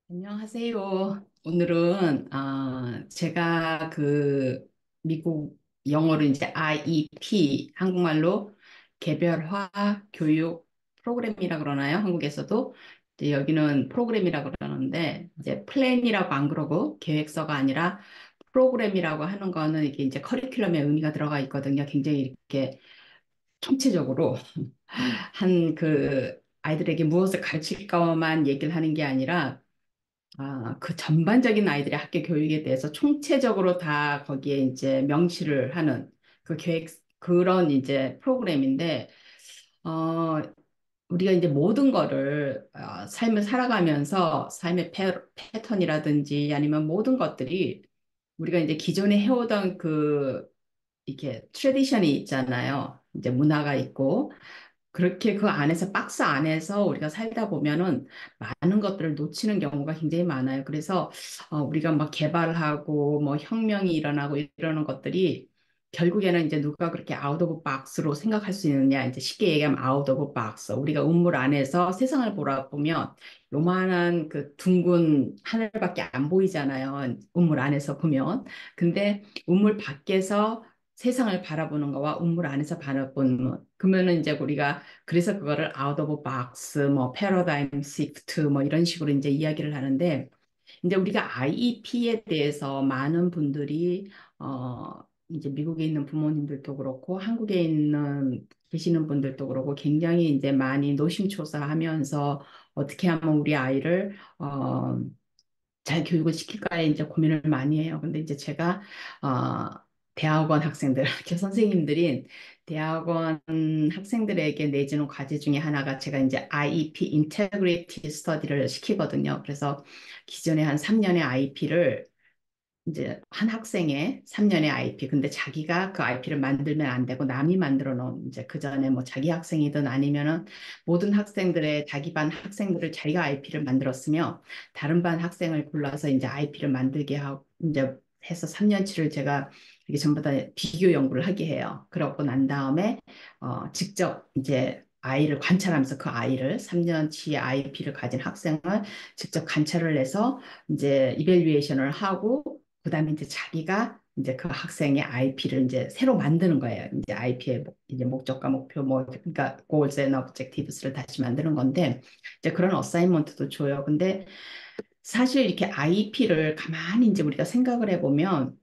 안녕하세요. 오늘은 제가 미국 영어로 이제 IEP 한국말로 개별화 교육 프로그램이라 그러나요? 한국에서도 이제 여기는 프로그램이라 그러는데 이제 플랜이라고 안 그러고 계획서가 아니라 프로그램이라고 하는 거는 이게 이제 커리큘럼에 의미가 들어가 있거든요. 굉장히 이렇게 총체적으로 한 아이들에게 무엇을 가르칠 거만 얘기를 하는 게 아니라 그 전반적인 아이들의 학교 교육에 대해서 총체적으로 다 거기에 이제 명시를 하는 그런 이제 프로그램인데, 어, 우리가 이제 모든 거를, 삶을 살아가면서 삶의 패턴이라든지 아니면 모든 것들이 우리가 이제 기존에 해오던 이렇게 트레디션이 있잖아요. 이제 문화가 있고, 그렇게 그 안에서 박스 안에서 우리가 살다 보면은 많은 것들을 놓치는 경우가 굉장히 많아요. 그래서 우리가 막 개발하고 뭐 혁명이 일어나고 이러는 것들이 결국에는 이제 누가 그렇게 아웃 오브 박스로 생각할 수 있느냐, 이제 쉽게 얘기하면 아웃 오브 박스. 우리가 우물 안에서 세상을 보면 요만한 그 둥근 하늘밖에 안 보이잖아요. 우물 안에서 보면. 근데 우물 밖에서 세상을 바라보는 거와 우물 안에서 바라보는 것. 그러면은 이제 우리가 그래서 그거를 out of box, 뭐 paradigm shift 뭐 이런 식으로 이제 이야기를 하는데 이제 우리가 IEP에 대해서 많은 분들이 이제 미국에 있는 부모님들도 그렇고 한국에 계시는 분들도 그렇고 굉장히 이제 많이 노심초사하면서 어떻게 하면 우리 아이를 잘 교육을 시킬까에 이제 고민을 많이 해요. 근데 이제 제가 대학원 학생들, 학교 선생님들인 대학원 학생들에게 내주는 과제 중에 하나가 제가 이제 IEP Integrity Study를 시키거든요. 그래서 기존에 한 3년의 IEP를 이제 한 학생의 3년의 IP. 근데 자기가 그 IP를 만들면 안 되고 남이 만들어 놓은 이제 그 전에 뭐 자기 학생이든 아니면은 모든 학생들의 자기 반 학생들을 자기가 IP를 만들었으며 다른 반 학생을 골라서 이제 IP를 만들게 하고 이제 해서 3년치를 제가 이게 전부 다 비교 연구를 하게 해요. 그러고 난 다음에 직접 이제 아이를 관찰하면서 그 아이를 3년치 IP를 가진 학생을 직접 관찰을 해서 이제 이벨리에이션을 하고 그다음에 이제 자기가 이제 그 학생의 IP를 이제 새로 만드는 거예요. 이제 IP의 이제 목적과 목표 뭐 그러니까 goals and objectives를 다시 만드는 건데 이제 그런 어사이먼트도 줘요. 근데 사실 이렇게 IP를 가만히 이제 우리가 생각을 해보면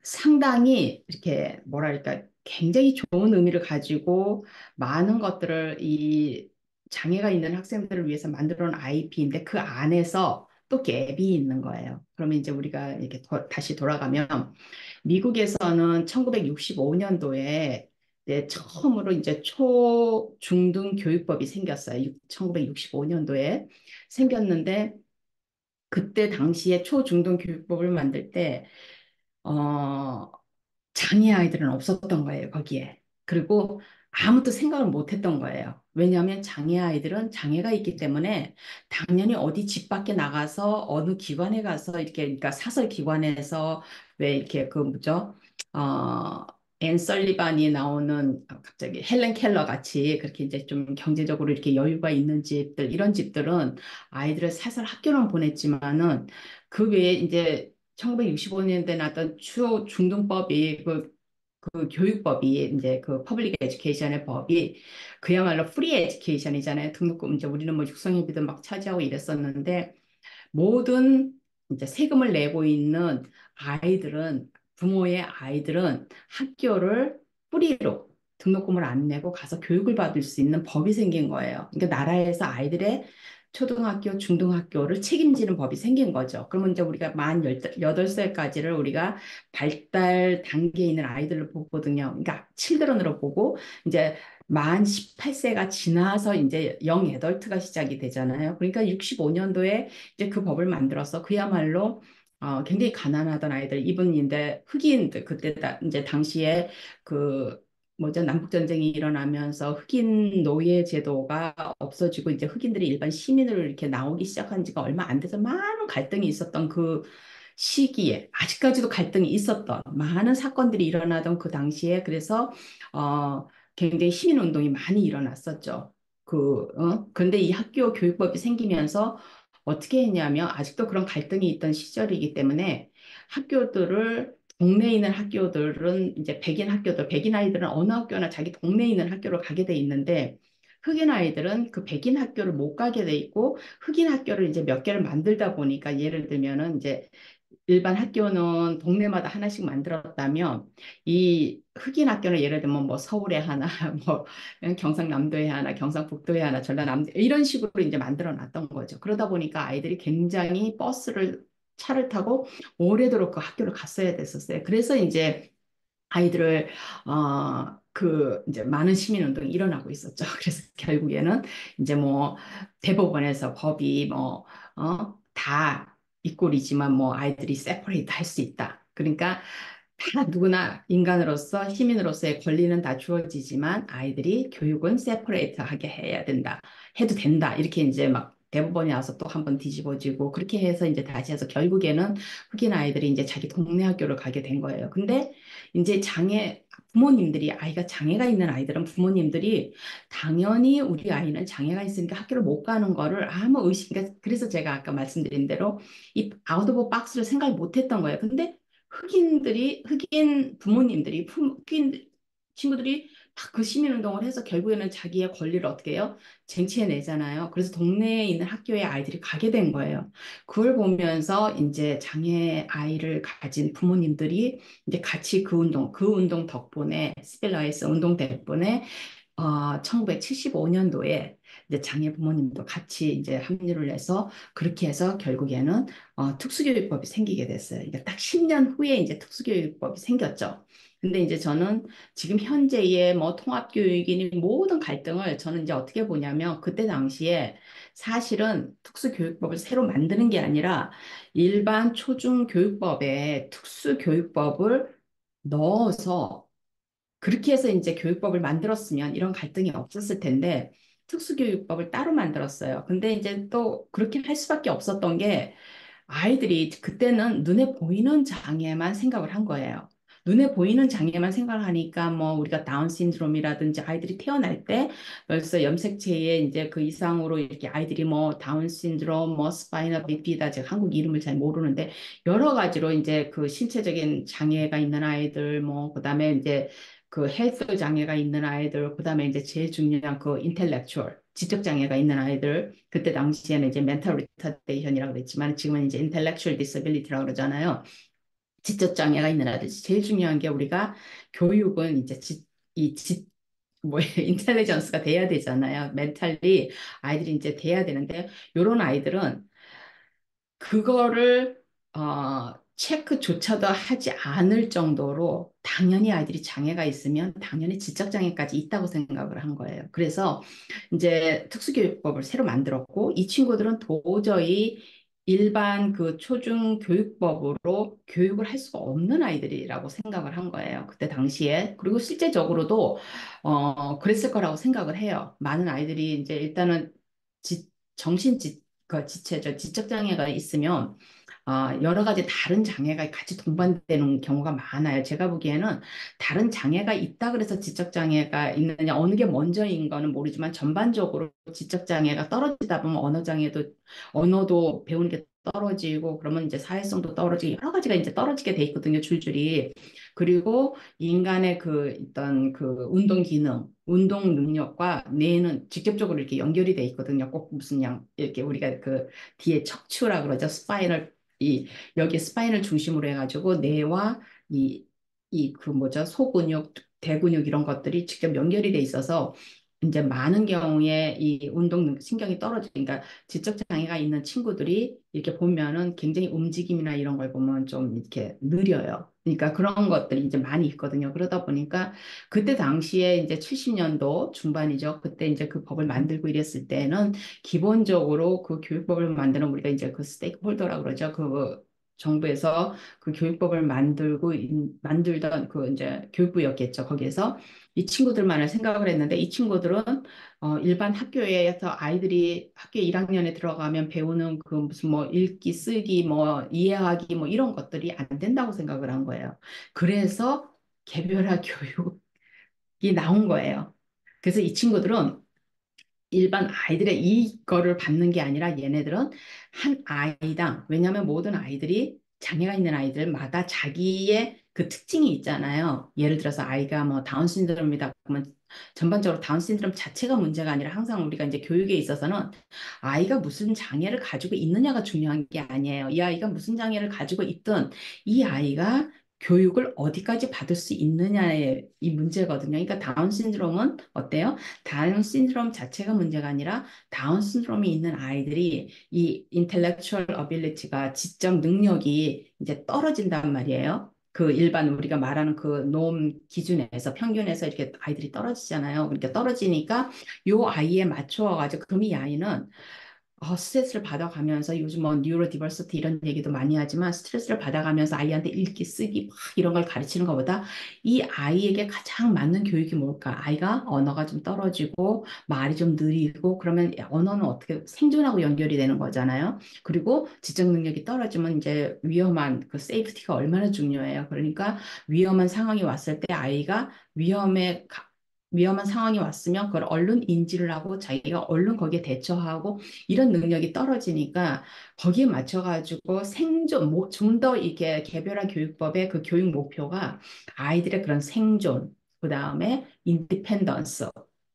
상당히 이렇게 뭐랄까 굉장히 좋은 의미를 가지고 많은 것들을 이 장애가 있는 학생들을 위해서 만들어 놓은 IP인데 그 안에서 또 갭이 있는 거예요. 그러면 이제 우리가 이렇게 다시 돌아가면 미국에서는 1965년도에 처음으로 이제 중등 교육법이 생겼어요. 1965년도에 생겼는데 그때 당시에 초중등 교육법을 만들 때, 어, 장애 아이들은 없었던 거예요, 거기에. 그리고 아무도 생각을 못 했던 거예요. 왜냐하면 장애 아이들은 장애가 있기 때문에 당연히 어디 집 밖에 나가서 어느 기관에 가서 이렇게, 그러니까 사설 기관에서 왜 이렇게 뭐죠? 어, 앤 설리반이 나오는 갑자기 헬렌 켈러 같이 그렇게 이제 좀 경제적으로 이렇게 여유가 있는 집들, 이런 집들은 아이들을 사설 학교는 보냈지만은 그 외에 이제 1965년대 나왔던 추호 중등법이 그 교육법이 이제 그 퍼블릭 에듀케이션의 법이 그야말로 프리 에듀케이션이잖아요. 등록금 이제 우리는 뭐 육성회비도 막 차지하고 이랬었는데 모든 이제 세금을 내고 있는 아이들은 부모의 아이들은 학교를 뿌리로 등록금을 안 내고 가서 교육을 받을 수 있는 법이 생긴 거예요. 그러니까 나라에서 아이들의 초등학교, 중등학교를 책임지는 법이 생긴 거죠. 그러면 이제 우리가 만 18살까지를 우리가 발달 단계에 있는 아이들로 보거든요. 그러니까 칠드런으로 보고 이제 만 18세가 지나서 이제 영 애덜트가 시작이 되잖아요. 그러니까 65년도에 이제 그 법을 만들어서 그야말로 굉장히 가난하던 아이들, 이분인데 흑인들 그때 이제 당시에 그 뭐죠 남북전쟁이 일어나면서 흑인 노예 제도가 없어지고 이제 흑인들이 일반 시민으로 이렇게 나오기 시작한 지가 얼마 안 돼서 많은 갈등이 있었던 그 시기에 아직까지도 갈등이 있었던 많은 사건들이 일어나던 그 당시에 그래서 굉장히 시민 운동이 많이 일어났었죠. 그런데 이 학교 교육법이 생기면서 어떻게 했냐면 아직도 그런 갈등이 있던 시절이기 때문에 학교들을 동네에 있는 학교들은 이제 백인 학교들, 백인 아이들은 어느 학교나 자기 동네에 있는 학교를 가게 돼 있는데 흑인 아이들은 그 백인 학교를 못 가게 돼 있고 흑인 학교를 이제 몇 개를 만들다 보니까 예를 들면은 이제 일반 학교는 동네마다 하나씩 만들었다면 이 흑인 학교는 예를 들면 뭐 서울에 하나, 뭐 경상남도에 하나, 경상북도에 하나, 전라남도 이런 식으로 이제 만들어 놨던 거죠. 그러다 보니까 아이들이 굉장히 차를 타고 오래도록 그 학교를 갔어야 됐었어요. 그래서 이제 아이들을 이제 많은 시민 운동이 일어나고 있었죠. 그래서 결국에는 이제 뭐 대법원에서 법이 다 이꼴이지만 뭐 아이들이 세퍼레이트 할 수 있다. 그러니까 다 누구나 인간으로서 시민으로서의 권리는 다 주어지지만 아이들이 교육은 세퍼레이트 하게 해야 된다. 해도 된다. 이렇게 이제 막 대법원이 와서 또 한 번 뒤집어지고 그렇게 해서 이제 다시 해서 결국에는 흑인 아이들이 이제 자기 동네 학교를 가게 된 거예요. 근데 이제 부모님들이 아이가 장애가 있는 아이들은 부모님들이 당연히 우리 아이는 장애가 있으니까 학교를 못 가는 거를 아무 그러니까 그래서 제가 아까 말씀드린 대로 이 아웃 오브 박스를 생각을 못 했던 거예요. 근데 흑인 부모님들이, 흑인 친구들이 다 그 시민운동을 해서 결국에는 자기의 권리를 어떻게 해요? 쟁취해내잖아요. 그래서 동네에 있는 학교에 아이들이 가게 된 거예요. 그걸 보면서 이제 장애 아이를 가진 부모님들이 이제 같이 그 운동 덕분에, 시빌라이스 운동 덕분에 1975년도에 이제 장애 부모님도 같이 이제 합류를 해서 그렇게 해서 결국에는 특수교육법이 생기게 됐어요. 그러니까 딱 10년 후에 이제 특수교육법이 생겼죠. 근데 이제 저는 지금 현재의 뭐 통합교육이니 모든 갈등을 저는 이제 어떻게 보냐면 그때 당시에 사실은 특수교육법을 새로 만드는 게 아니라 일반 초중교육법에 특수교육법을 넣어서 그렇게 해서 이제 교육법을 만들었으면 이런 갈등이 없었을 텐데 특수교육법을 따로 만들었어요. 근데 이제 또 그렇게 할 수밖에 없었던 게 아이들이 그때는 눈에 보이는 장애만 생각을 한 거예요. 눈에 보이는 장애만 생각을 하니까 뭐 우리가 다운 신드롬이라든지 아이들이 태어날 때 벌써 염색체에 이제 그 이상으로 이렇게 아이들이 뭐 다운 신드롬, 뭐 스파이널 비피다 제가 한국 이름을 잘 모르는데 여러 가지로 이제 그 신체적인 장애가 있는 아이들 뭐 그다음에 이제 그 헬스 장애가 있는 아이들 그다음에 이제 제일 중요한 그 인텔렉추얼 지적 장애가 있는 아이들 그때 당시에는 이제 멘탈 리타데이션이라고 그랬지만 지금은 이제 인텔렉츄얼 디서빌리티라고 그러잖아요. 지적 장애가 있는 아이들 제일 중요한 게 우리가 교육은 이제 뭐 인텔리전스가 돼야 되잖아요. 멘탈리 아이들이 이제 돼야 되는데 요런 아이들은 그거를 체크조차도 하지 않을 정도로 당연히 아이들이 장애가 있으면 당연히 지적 장애까지 있다고 생각을 한 거예요. 그래서 이제 특수교육법을 새로 만들었고 이 친구들은 도저히 일반 그 초중 교육법으로 교육을 할 수가 없는 아이들이라고 생각을 한 거예요. 그때 당시에. 그리고 실제적으로도 그랬을 거라고 생각을 해요. 많은 아이들이 이제 일단은 정신 그 지적 장애가 있으면 여러 가지 다른 장애가 같이 동반되는 경우가 많아요. 제가 보기에는 다른 장애가 있다 그래서 지적 장애가 있느냐, 어느 게 먼저인 거는 모르지만 전반적으로 지적 장애가 떨어지다 보면 언어도 배우는 게 떨어지고 그러면 이제 사회성도 떨어지고 여러 가지가 이제 떨어지게 돼 있거든요, 줄줄이. 그리고 인간의 그 있던 그 운동 기능, 운동 능력과 뇌는 직접적으로 이렇게 연결이 돼 있거든요. 꼭 무슨 이렇게 우리가 그 뒤에 척추라 그러죠. 여기 스파인을 중심으로 해가지고 뇌와 그 뭐죠? 소근육, 대근육 이런 것들이 직접 연결이 돼 있어서 이제 많은 경우에 이 신경이 떨어지니까 지적 장애가 있는 친구들이 이렇게 보면은 굉장히 움직임이나 이런 걸 보면 좀 이렇게 느려요. 그러니까 그런 것들이 이제 많이 있거든요. 그러다 보니까 그때 당시에 이제 70년도 중반이죠. 그때 이제 그 법을 만들고 이랬을 때는 기본적으로 그 교육법을 만드는 우리가 이제 그 스테이크 홀더라고 그러죠. 그 정부에서 그 교육법을 만들던 그 이제 교육부였겠죠. 거기에서 이 친구들만을 생각을 했는데 이 친구들은 일반 학교에서 아이들이 학교 1학년에 들어가면 배우는 그 무슨 뭐 읽기, 쓰기, 뭐 이해하기 뭐 이런 것들이 안 된다고 생각을 한 거예요. 그래서 개별화 교육이 나온 거예요. 그래서 이 친구들은 일반 아이들의 이거를 받는 게 아니라 얘네들은 한 아이당, 왜냐하면 모든 아이들이 장애가 있는 아이들마다 자기의 그 특징이 있잖아요. 예를 들어서 아이가 뭐 다운 신드롬이다 그러면 전반적으로 다운 신드롬 자체가 문제가 아니라 항상 우리가 이제 교육에 있어서는 아이가 무슨 장애를 가지고 있느냐가 중요한 게 아니에요. 이 아이가 무슨 장애를 가지고 있든 이 아이가 교육을 어디까지 받을 수 있느냐의 이 문제거든요. 그러니까 다운 신드롬은 어때요? 다운 신드롬 자체가 문제가 아니라 다운 신드롬이 있는 아이들이 이 intellectual ability가 지적 능력이 이제 떨어진단 말이에요. 그 일반 우리가 말하는 그 노임 기준에서 평균에서 이렇게 아이들이 떨어지잖아요. 그러니까 떨어지니까 요 아이에 맞춰 가지고 그럼 이 아이는 스트레스를 받아가면서 요즘 뭐 뉴로 디버시티 이런 얘기도 많이 하지만 스트레스를 받아가면서 아이한테 읽기 쓰기 막 이런 걸 가르치는 것보다 이 아이에게 가장 맞는 교육이 뭘까? 아이가 언어가 좀 떨어지고 말이 좀 느리고 그러면 언어는 어떻게 생존하고 연결이 되는 거잖아요. 그리고 지적 능력이 떨어지면 이제 위험한 그 세이프티가 얼마나 중요해요. 그러니까 위험한 상황이 왔을 때 아이가 위험한 상황이 왔으면 그걸 얼른 인지를 하고 자기가 얼른 거기에 대처하고 이런 능력이 떨어지니까 거기에 맞춰가지고 생존, 좀 더 이게 개별화 교육법의 그 교육 목표가 아이들의 그런 생존, 그 다음에 인디펜던스,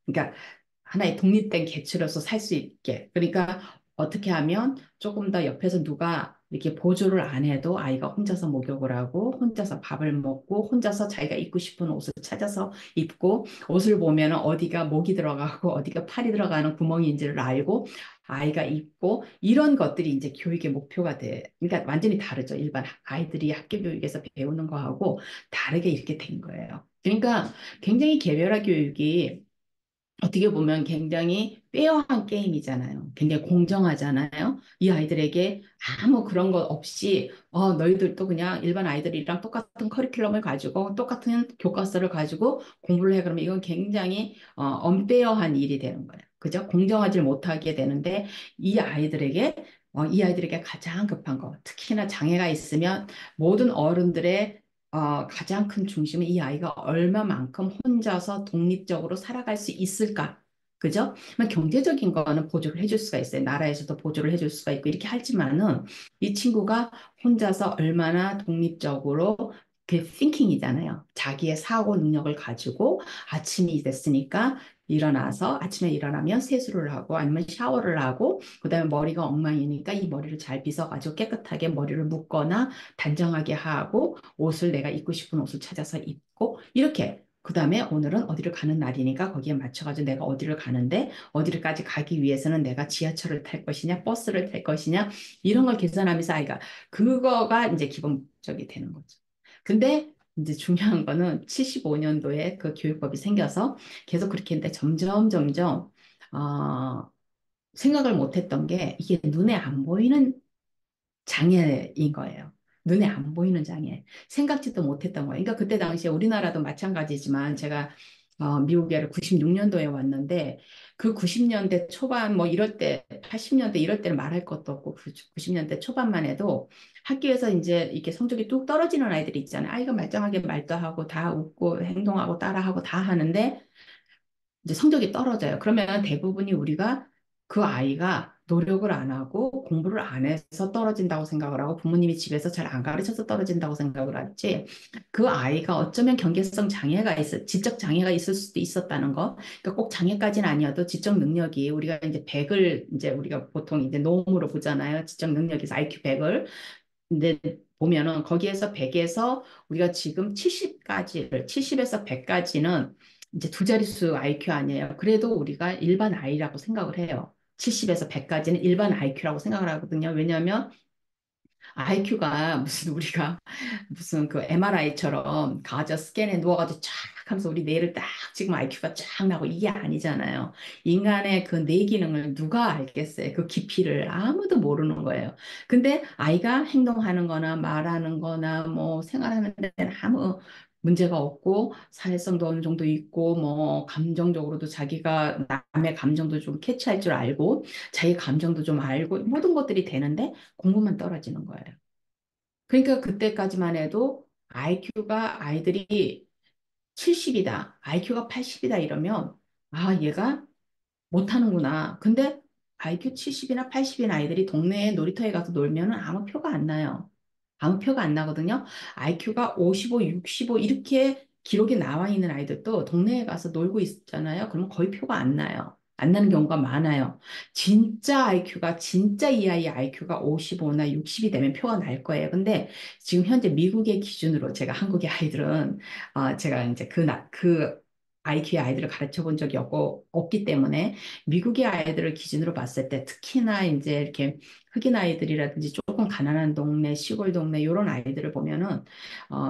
그러니까 하나의 독립된 개체로서 살 수 있게. 그러니까 어떻게 하면 조금 더 옆에서 누가 이렇게 보조를 안 해도 아이가 혼자서 목욕을 하고 혼자서 밥을 먹고 혼자서 자기가 입고 싶은 옷을 찾아서 입고 옷을 보면 어디가 목이 들어가고 어디가 팔이 들어가는 구멍인지를 알고 아이가 입고 이런 것들이 이제 교육의 목표가 돼. 그러니까 완전히 다르죠. 일반 아이들이 학교 교육에서 배우는 거하고 다르게 이렇게 된 거예요. 그러니까 굉장히 개별화 교육이 어떻게 보면 굉장히 페어한 게임이잖아요. 굉장히 공정하잖아요. 이 아이들에게 아무 그런 것 없이 너희들도 그냥 일반 아이들이랑 똑같은 커리큘럼을 가지고 똑같은 교과서를 가지고 공부를 해. 그러면 이건 굉장히 언페어한 일이 되는 거예요. 그죠? 공정하지 못하게 되는데 이 아이들에게 가장 급한 거, 특히나 장애가 있으면 모든 어른들의 가장 큰 중심은 이 아이가 얼마만큼 혼자서 독립적으로 살아갈 수 있을까? 그죠? 경제적인 거는 보조를 해줄 수가 있어요. 나라에서도 보조를 해줄 수가 있고 이렇게 하지만은 이 친구가 혼자서 얼마나 독립적으로 그 thinking이잖아요. 자기의 사고 능력을 가지고 아침이 됐으니까 일어나서 아침에 일어나면 세수를 하고 아니면 샤워를 하고 그다음에 머리가 엉망이니까 이 머리를 잘 빗어가지고 깨끗하게 머리를 묶거나 단정하게 하고 옷을 내가 입고 싶은 옷을 찾아서 입고 이렇게 그다음에 오늘은 어디를 가는 날이니까 거기에 맞춰가지고 내가 어디를 가는데 어디를까지 가기 위해서는 내가 지하철을 탈 것이냐 버스를 탈 것이냐 이런 걸 계산하면서 아이가 그거가 이제 기본적이 되는 거죠. 근데 이제 중요한 거는 75년도에 그 교육법이 생겨서 계속 그렇게 했는데 점점 어, 생각을 못했던 게 이게 눈에 안 보이는 장애인 거예요. 눈에 안 보이는 장애. 생각지도 못했던 거예요. 그러니까 그때 당시에 우리나라도 마찬가지지만 제가 미국에 96년도에 왔는데 그 90년대 초반 뭐 이럴 때 80년대 이럴 때는 말할 것도 없고 그 90년대 초반만 해도 학교에서 이제 이렇게 성적이 뚝 떨어지는 아이들이 있잖아요. 아이가 말짱하게 말도 하고 다 웃고 행동하고 따라하고 다 하는데 이제 성적이 떨어져요. 그러면 대부분이 우리가 그 아이가 노력을 안 하고 공부를 안 해서 떨어진다고 생각을 하고 부모님이 집에서 잘 안 가르쳐서 떨어진다고 생각을 하지. 그 아이가 어쩌면 경계성 장애가 지적 장애가 있을 수도 있었다는 거. 그러니까 꼭 장애까지는 아니어도 지적 능력이 우리가 이제 100을 이제 우리가 보통 이제 노음으로 보잖아요. 지적 능력에서 IQ 100을. 근데 보면은 거기에서 100에서 우리가 지금 70에서 100까지는 이제 두 자릿수 IQ 아니에요. 그래도 우리가 일반 아이라고 생각을 해요. 70에서 100까지는 일반 IQ라고 생각을 하거든요. 왜냐하면 IQ가 무슨 우리가 무슨 그 MRI처럼 가저 스캔에 누워가지고 쫙 하면서 우리 뇌를 딱 지금 IQ가 쫙 나고 이게 아니잖아요. 인간의 그 뇌 기능을 누가 알겠어요? 그 깊이를 아무도 모르는 거예요. 근데 아이가 행동하는 거나 말하는 거나 뭐 생활하는 데는 아무 문제가 없고 사회성도 어느 정도 있고 뭐 감정적으로도 자기가 남의 감정도 좀 캐치할 줄 알고 자기 감정도 좀 알고 모든 것들이 되는데 공부만 떨어지는 거예요. 그러니까 그때까지만 해도 IQ가 아이들이 70이다, IQ가 80이다 이러면 아, 얘가 못하는구나. 근데 IQ 70이나 80인 아이들이 동네 놀이터에 가서 놀면 아무 표가 안 나요. 아무 표가 안 나거든요. IQ가 55, 65 이렇게 기록이 나와 있는 아이들도 동네에 가서 놀고 있잖아요. 그러면 거의 표가 안 나요. 안 나는 경우가 많아요. 진짜 이 아이의 IQ가 55나 60이 되면 표가 날 거예요. 근데 지금 현재 미국의 기준으로 제가 한국의 아이들은 제가 이제 그 IQ의 아이들을 가르쳐 본 적이 없기 때문에 미국의 아이들을 기준으로 봤을 때 특히나 이제 이렇게 흑인 아이들이라든지 조금 가난한 동네, 시골 동네 이런 아이들을 보면은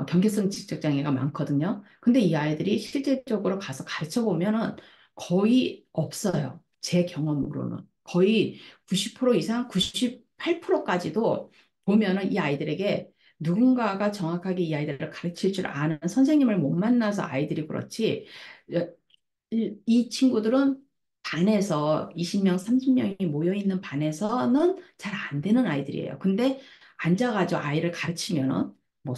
경계성 지적 장애가 많거든요. 근데 이 아이들이 실질적으로 가서 가르쳐 보면은 거의 없어요. 제 경험으로는 거의 90% 이상, 98%까지도 보면은 이 아이들에게 누군가가 정확하게 이 아이들을 가르칠 줄 아는 선생님을 못 만나서 아이들이 그렇지. 이 친구들은 반에서 20명, 30명이 모여 있는 반에서는 잘 안 되는 아이들이에요. 근데 앉아가지고 아이를 가르치면은 뭐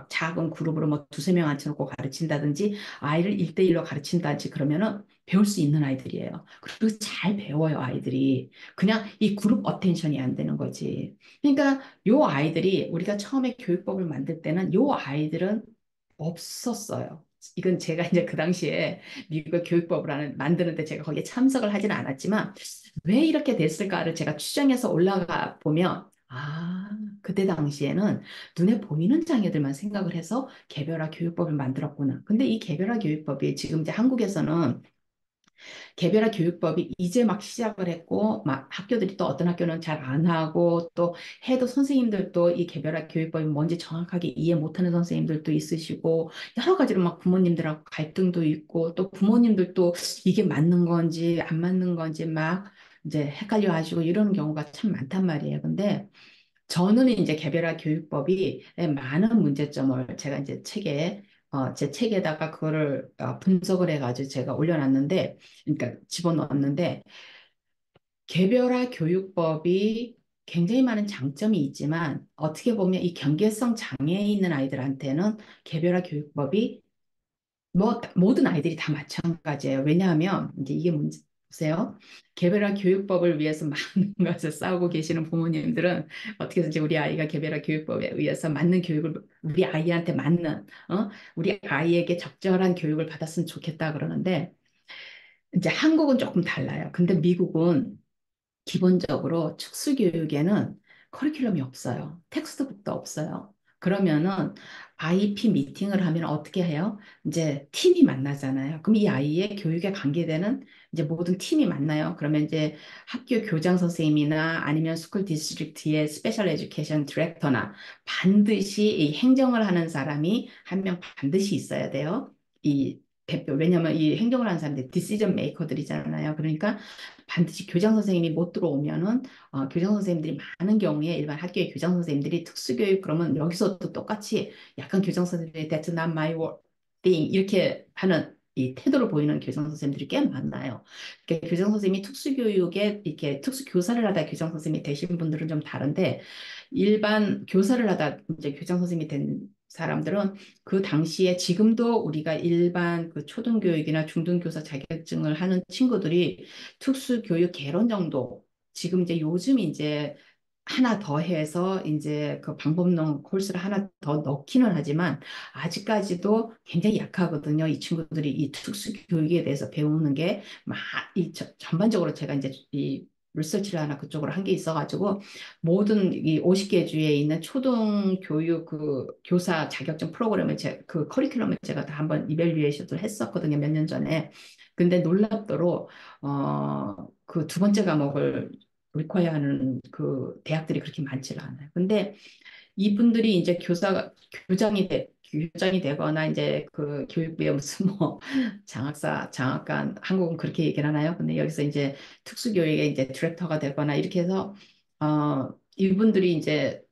작은 그룹으로 뭐 두세 명 앉혀놓고 가르친다든지 아이를 1대1로 가르친다든지 그러면은 배울 수 있는 아이들이에요. 그리고 잘 배워요, 아이들이. 그냥 이 그룹 어텐션이 안 되는 거지. 그러니까 요 아이들이 우리가 처음에 교육법을 만들 때는 요 아이들은 없었어요. 이건 제가 이제 그 당시에 미국의 교육법을 만드는데 제가 거기에 참석을 하지는 않았지만 왜 이렇게 됐을까를 제가 추정해서 올라가 보면 그때 당시에는 눈에 보이는 장애들만 생각을 해서 개별화 교육법을 만들었구나. 근데 이 개별화 교육법이 지금 이제 한국에서는 개별화 교육법이 이제 막 시작을 했고, 막 학교들이 또 어떤 학교는 잘 안 하고, 또 해도 선생님들도 이 개별화 교육법이 뭔지 정확하게 이해 못하는 선생님들도 있으시고, 여러 가지로 막 부모님들하고 갈등도 있고, 또 부모님들도 이게 맞는 건지 안 맞는 건지 막 이제 헷갈려 하시고 이러는 경우가 참 많단 말이에요. 근데 저는 이제 개별화 교육법이 많은 문제점을 제가 이제 제 책에다가 그거를 분석을 해가지고 제가 올려놨는데, 그러니까 집어넣었는데, 개별화 교육법이 굉장히 많은 장점이 있지만, 어떻게 보면 이 경계성 장애에 있는 아이들한테는 개별화 교육법이 뭐 모든 아이들이 다 마찬가지예요. 왜냐하면 이제 이게 문제 보세요. 개별화 교육법을 위해서 많은 것을 싸우고 계시는 부모님들은 어떻게 해서든지 우리 아이가 개별화 교육법에 의해서 맞는 교육을 우리 아이한테 맞는 우리 아이에게 적절한 교육을 받았으면 좋겠다 그러는데 이제 한국은 조금 달라요. 근데 미국은 기본적으로 특수교육에는 커리큘럼이 없어요. 텍스트북도 없어요. 그러면은 IEP 미팅을 하면 어떻게 해요? 이제 팀이 만나잖아요. 그럼 이 아이의 교육에 관계되는 이제 모든 팀이 만나요. 그러면 이제 학교 교장 선생님이나 아니면 스쿨 디스트릭트의 스페셜 에듀케이션 디렉터나 반드시 이 행정을 하는 사람이 한 명 반드시 있어야 돼요. 이 대표, 왜냐면 이 행정을 하는 사람들이 디시전 메이커들이잖아요. 그러니까 반드시 교장 선생님이 못 들어오면은 교장 선생님들이 많은 경우에 일반 학교의 교장 선생님들이 특수교육 그러면 여기서도 똑같이 약간 교장 선생님들이 That's not my thing 이렇게 하는 이 태도를 보이는 교장 선생님들이 꽤 많아요. 그러니까 교장 선생님이 특수교육에 이렇게 특수교사를 하다 교장 선생님이 되신 분들은 좀 다른데 일반 교사를 하다 이제 교장 선생님이 된 사람들은 그 당시에 지금도 우리가 일반 그 초등교육이나 중등교사 자격증을 하는 친구들이 특수교육 개론 정도 지금 이제 요즘 이제 하나 더 해서 이제 그 방법론 코र्스를 하나 더 넣기는 하지만 아직까지도 굉장히 약하거든요. 이 친구들이 이 특수교육에 대해서 배우는 게 전반적으로 제가 이제 이 리서치를 하나 그쪽으로 한 게 있어가지고 모든 이 50개 주에 있는 초등 교육 그 교사 자격증 프로그램을 그 커리큘럼을 제가 다 한번 이벨리에이션을 했었거든요. 몇 년 전에. 근데 놀랍도록 그 두 번째 과목을 리ኳ이어 하는 그 대학들이 그렇게 많지가 않아요. 근데 이분들이 이제 교장이 되거나 이제 그 교육부에 무슨 뭐 장학관, 한국은 그렇게 얘기를 하나요? 근데 여기서 이제 특수교육의 이제 디렉터가 되거나 이렇게 해서, 이분들이 이제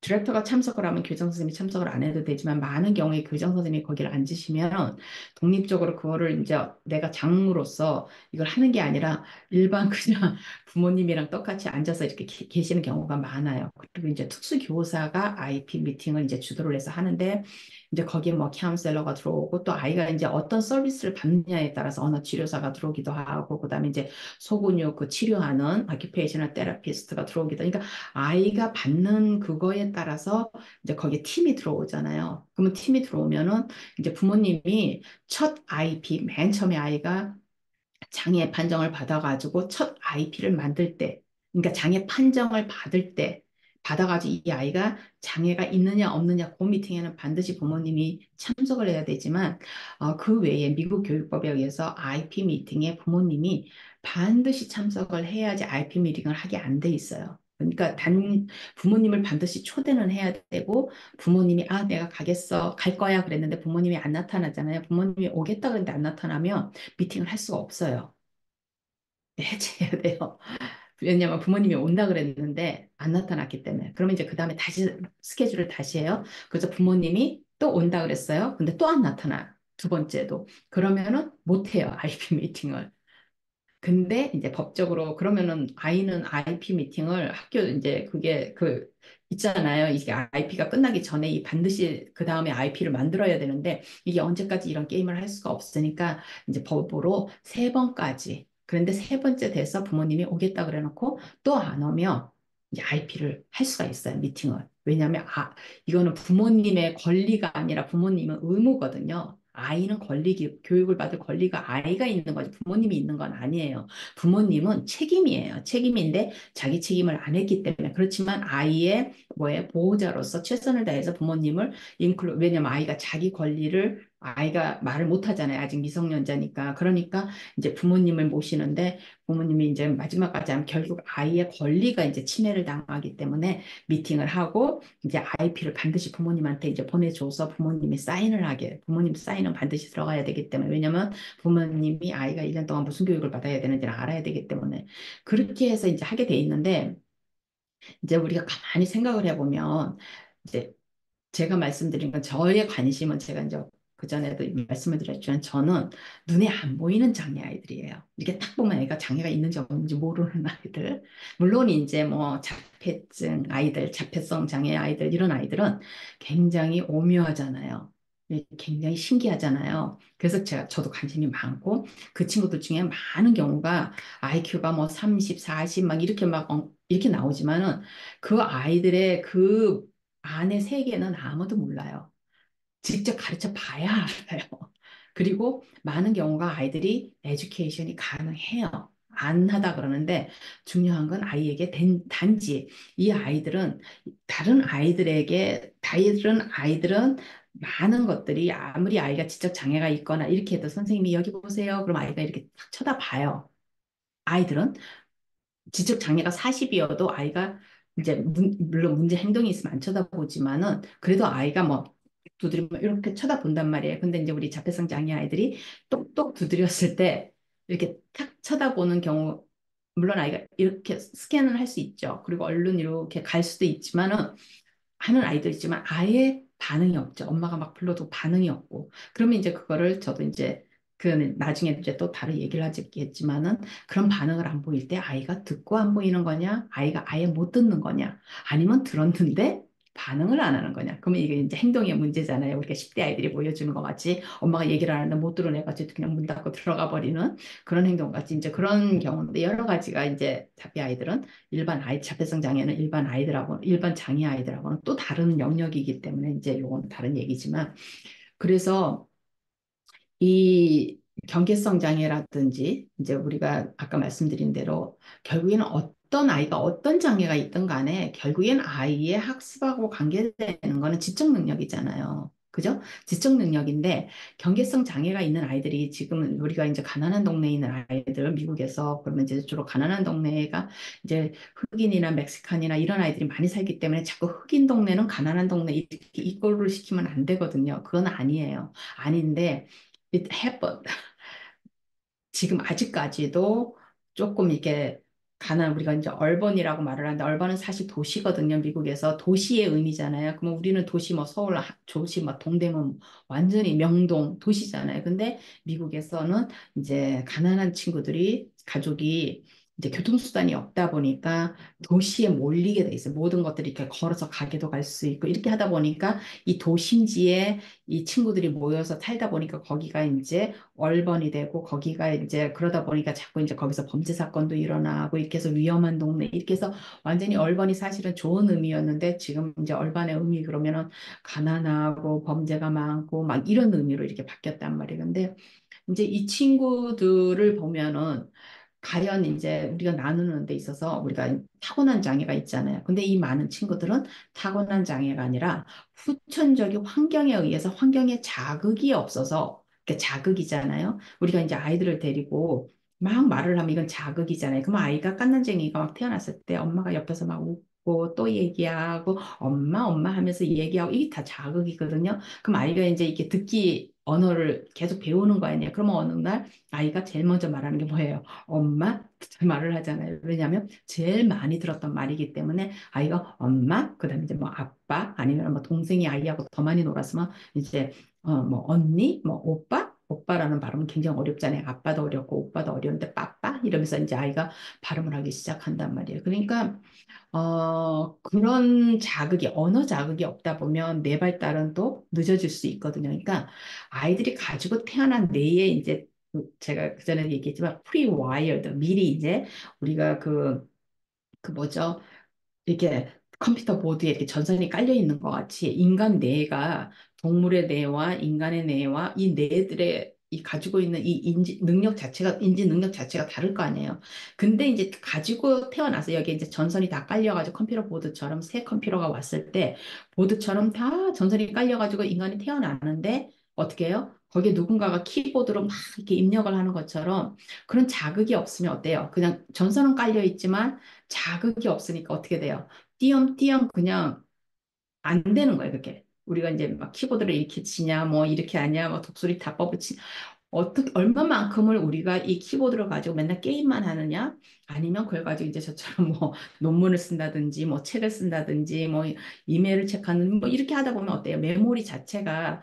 디렉터가 참석을 하면 교장 선생님이 참석을 안 해도 되지만 많은 경우에 교장 선생님이 거기를 앉으시면 독립적으로 그거를 이제 내가 장로로서 이걸 하는 게 아니라 일반 그냥 부모님이랑 똑같이 앉아서 이렇게 계시는 경우가 많아요. 그리고 이제 특수교사가 IP 미팅을 이제 주도를 해서 하는데 이제 거기에 뭐 카운셀러가 들어오고 또 아이가 이제 어떤 서비스를 받느냐에 따라서 언어 치료사가 들어오기도 하고 그다음에 이제 소근육 그 치료하는 아큐페이셔널 테라피스트가 들어오기도 그러니까 아이가 받는 그거에 따라서 이제 거기에 팀이 들어오잖아요. 그러면 팀이 들어오면은 이제 부모님이 첫 IP 맨 처음에 아이가 장애 판정을 받아가지고 첫 IP를 만들 때, 그러니까 장애 판정을 받을 때, 받아가지고 이 아이가 장애가 있느냐 없느냐 그 미팅에는 반드시 부모님이 참석을 해야 되지만 그 외에 미국 교육법에 의해서 IP 미팅에 부모님이 반드시 참석을 해야지 IP 미팅을 하게 안 돼 있어요. 그러니까 부모님을 반드시 초대는 해야 되고 부모님이 내가 가겠어 갈 거야 그랬는데 부모님이 안 나타나잖아요. 부모님이 오겠다 그랬는데 안 나타나면 미팅을 할 수가 없어요. 해체해야 돼요. 왜냐면 부모님이 온다 그랬는데 안 나타났기 때문에. 그러면 이제 그 다음에 다시 스케줄을 다시 해요. 그래서 부모님이 또 온다 그랬어요. 근데 또 안 나타나. 두 번째도. 그러면은 못 해요. IP 미팅을. 근데 이제 법적으로 그러면은 아이는 IP 미팅을 학교 이제 그게 그 있잖아요. 이게 IP가 끝나기 전에 이 반드시 그 다음에 IP를 만들어야 되는데 이게 언제까지 이런 게임을 할 수가 없으니까 이제 법으로 세 번까지. 그런데 세 번째 돼서 부모님이 오겠다 그래 놓고 또 안 오면 이제 IP를 할 수가 있어요. 미팅을. 왜냐하면 이거는 부모님의 권리가 아니라 부모님은 의무거든요. 아이는 교육을 받을 권리가 아이가 있는 거지 부모님이 있는 건 아니에요. 부모님은 책임이에요. 책임인데 자기 책임을 안 했기 때문에 그렇지만 아이의 보호자로서 최선을 다해서 부모님을 왜냐면 아이가 자기 권리를 아이가 말을 못 하잖아요. 아직 미성년자니까. 그러니까 이제 부모님을 모시는데 부모님이 이제 마지막까지 하면 결국 아이의 권리가 이제 침해를 당하기 때문에 미팅을 하고 이제 IP를 반드시 부모님한테 이제 보내줘서 부모님이 사인을 하게, 부모님 사인은 반드시 들어가야 되기 때문에, 왜냐면 부모님이 아이가 1년 동안 무슨 교육을 받아야 되는지를 알아야 되기 때문에, 그렇게 해서 이제 하게 돼 있는데, 이제 우리가 가만히 생각을 해보면, 이제 제가 말씀드린 건 저의 관심은 제가 이제 그전에도 말씀을 드렸지만 저는 눈에 안 보이는 장애 아이들이에요. 이게 딱 보면 애가 장애가 있는지 없는지 모르는 아이들. 물론 이제 뭐 자폐증 아이들, 자폐성 장애 아이들 이런 아이들은 굉장히 오묘하잖아요. 굉장히 신기하잖아요. 그래서 저도 관심이 많고 그 친구들 중에 많은 경우가 IQ가 뭐 30, 40 막 이렇게 이렇게 나오지만은 그 아이들의 그 안의 세계는 아무도 몰라요. 직접 가르쳐 봐야 알아요. 그리고 많은 경우가 아이들이 에듀케이션이 가능해요. 안 하다 그러는데 중요한 건 아이에게 단지 이 아이들은 다른 아이들은 많은 것들이 아무리 아이가 지적 장애가 있거나 이렇게 해도 선생님이 여기 보세요. 그럼 아이가 이렇게 탁 쳐다봐요. 아이들은 지적 장애가 40이어도 아이가 이제 물론 문제 행동이 있으면 안 쳐다보지만은 그래도 아이가 뭐 두드리면 이렇게 쳐다본단 말이에요. 근데 이제 우리 자폐성 장애 아이들이 똑똑 두드렸을 때 이렇게 탁 쳐다보는 경우 물론 아이가 이렇게 스캔을 할 수 있죠. 그리고 얼른 이렇게 갈 수도 있지만은 하는 아이도 있지만 아예 반응이 없죠. 엄마가 막 불러도 반응이 없고. 그러면 이제 그거를 저도 이제 그 나중에 이제 또 다른 얘기를 하겠지만은 그런 반응을 안 보일 때 아이가 듣고 안 보이는 거냐? 아이가 아예 못 듣는 거냐? 아니면 들었는데 반응을 안 하는 거냐? 그러면 이게 이제 행동의 문제잖아요. 우리가 10대 아이들이 보여주는 것 같이 엄마가 얘기를 하는데 못 들어내가지고 그냥 문 닫고 들어가 버리는 그런 행동 같이 이제 그런 경우인데 여러 가지가 이제 자폐 아이들은 자폐성 장애는 일반 장애 아이들하고는 또 다른 영역이기 때문에 이제 요건 다른 얘기지만 그래서 이 경계성 장애라든지 이제 우리가 아까 말씀드린 대로 결국에는 어떤 아이가 어떤 장애가 있든 간에 결국엔 아이의 학습하고 관계되는 거는 지적 능력이잖아요. 그죠? 지적 능력인데 경계성 장애가 있는 아이들이 지금 우리가 이제 가난한 동네에 있는 아이들 미국에서 그러면 이제 주로 가난한 동네가 이제 흑인이나 멕시칸이나 이런 아이들이 많이 살기 때문에 자꾸 흑인 동네는 가난한 동네 이렇게 이꼴로 시키면 안 되거든요. 그건 아니에요. 아닌데 it happened. 지금 아직까지도 조금 이게 우리가 이제 얼번이라고 말을 하는데 얼번은 사실 도시거든요. 미국에서 도시의 의미잖아요. 그러면 우리는 도시 뭐 서울, 도시 뭐 동대문 완전히 명동 도시잖아요. 근데 미국에서는 이제 가난한 친구들이 가족이 이제 교통수단이 없다 보니까 도시에 몰리게 돼 있어요. 모든 것들이 이렇게 걸어서 가게도 갈 수 있고 이렇게 하다 보니까 이 도심지에 이 친구들이 모여서 살다 보니까 거기가 이제 얼번이 되고 거기가 이제 그러다 보니까 자꾸 이제 거기서 범죄 사건도 일어나고 이렇게 해서 위험한 동네 이렇게 해서 완전히 얼번이 사실은 좋은 의미였는데 지금 이제 얼반의 의미 그러면은 가난하고 범죄가 많고 막 이런 의미로 이렇게 바뀌었단 말이에요. 근데 이제 이 친구들을 보면은 가연 이제 우리가 나누는 데 있어서 우리가 타고난 장애가 있잖아요. 근데 이 많은 친구들은 타고난 장애가 아니라 후천적인 환경에 의해서 환경에 자극이 없어서 그 자극이잖아요. 우리가 이제 아이들을 데리고 막 말을 하면 이건 자극이잖아요. 그럼 아이가 깐난쟁이가 막 태어났을 때 엄마가 옆에서 막 웃고 또 얘기하고 엄마 엄마 하면서 얘기하고 이게 다 자극이거든요. 그럼 아이가 이제 이렇게 듣기 언어를 계속 배우는 거 아니에요. 그러면 어느 날 아이가 제일 먼저 말하는 게 뭐예요? 엄마? 말을 하잖아요. 왜냐하면 제일 많이 들었던 말이기 때문에 아이가 엄마, 그다음에 이제 뭐 아빠, 아니면 뭐 동생이 아이하고 더 많이 놀았으면 이제 뭐 언니, 뭐 오빠? 오빠라는 발음은 굉장히 어렵잖아요. 아빠도 어렵고 오빠도 어려운데 빠빠 이러면서 이제 아이가 발음을 하기 시작한단 말이에요. 그러니까 그런 자극이, 언어 자극이 없다 보면 뇌 발달은 또 늦어질 수 있거든요. 그러니까 아이들이 가지고 태어난 뇌에 이제 제가 그전에 얘기했지만 pre-wired, 미리 이제 우리가 그 뭐죠? 이렇게 컴퓨터 보드에 이렇게 전선이 깔려 있는 것 같이 인간 뇌가 동물의 뇌와 인간의 뇌와 이 뇌들의 이 가지고 있는 이 인지 능력 자체가 다를 거 아니에요. 근데 이제 가지고 태어나서 여기 이제 전선이 다 깔려가지고 컴퓨터 보드처럼 새 컴퓨터가 왔을 때 보드처럼 다 전선이 깔려가지고 인간이 태어나는데 어떻게 해요? 거기에 누군가가 키보드로 막 이렇게 입력을 하는 것처럼 그런 자극이 없으면 어때요? 그냥 전선은 깔려 있지만 자극이 없으니까 어떻게 돼요? 띄엄띄엄 그냥 안 되는 거예요, 그게. 우리가 이제 막 키보드를 이렇게 치냐, 뭐 이렇게 하냐, 뭐 독수리 타법을 어떻게, 얼마만큼을 우리가 이 키보드를 가지고 맨날 게임만 하느냐? 아니면 그걸 가지고 이제 저처럼 뭐 논문을 쓴다든지, 뭐 책을 쓴다든지, 뭐 이메일을 체크하는, 뭐 이렇게 하다 보면 어때요? 메모리 자체가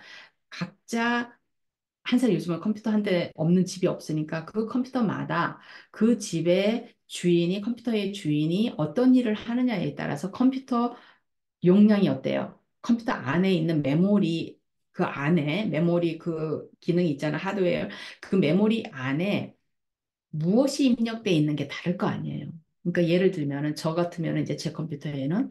각자 한 살 요즘은 컴퓨터 한 대 없는 집이 없으니까 그 컴퓨터마다 그 집의 주인이 컴퓨터의 주인이 어떤 일을 하느냐에 따라서 컴퓨터 용량이 어때요? 컴퓨터 안에 있는 메모리 그 안에 메모리 그 기능이 있잖아 하드웨어 그 메모리 안에 무엇이 입력돼 있는 게 다를 거 아니에요. 그러니까 예를 들면은 저 같으면 이제 제 컴퓨터에는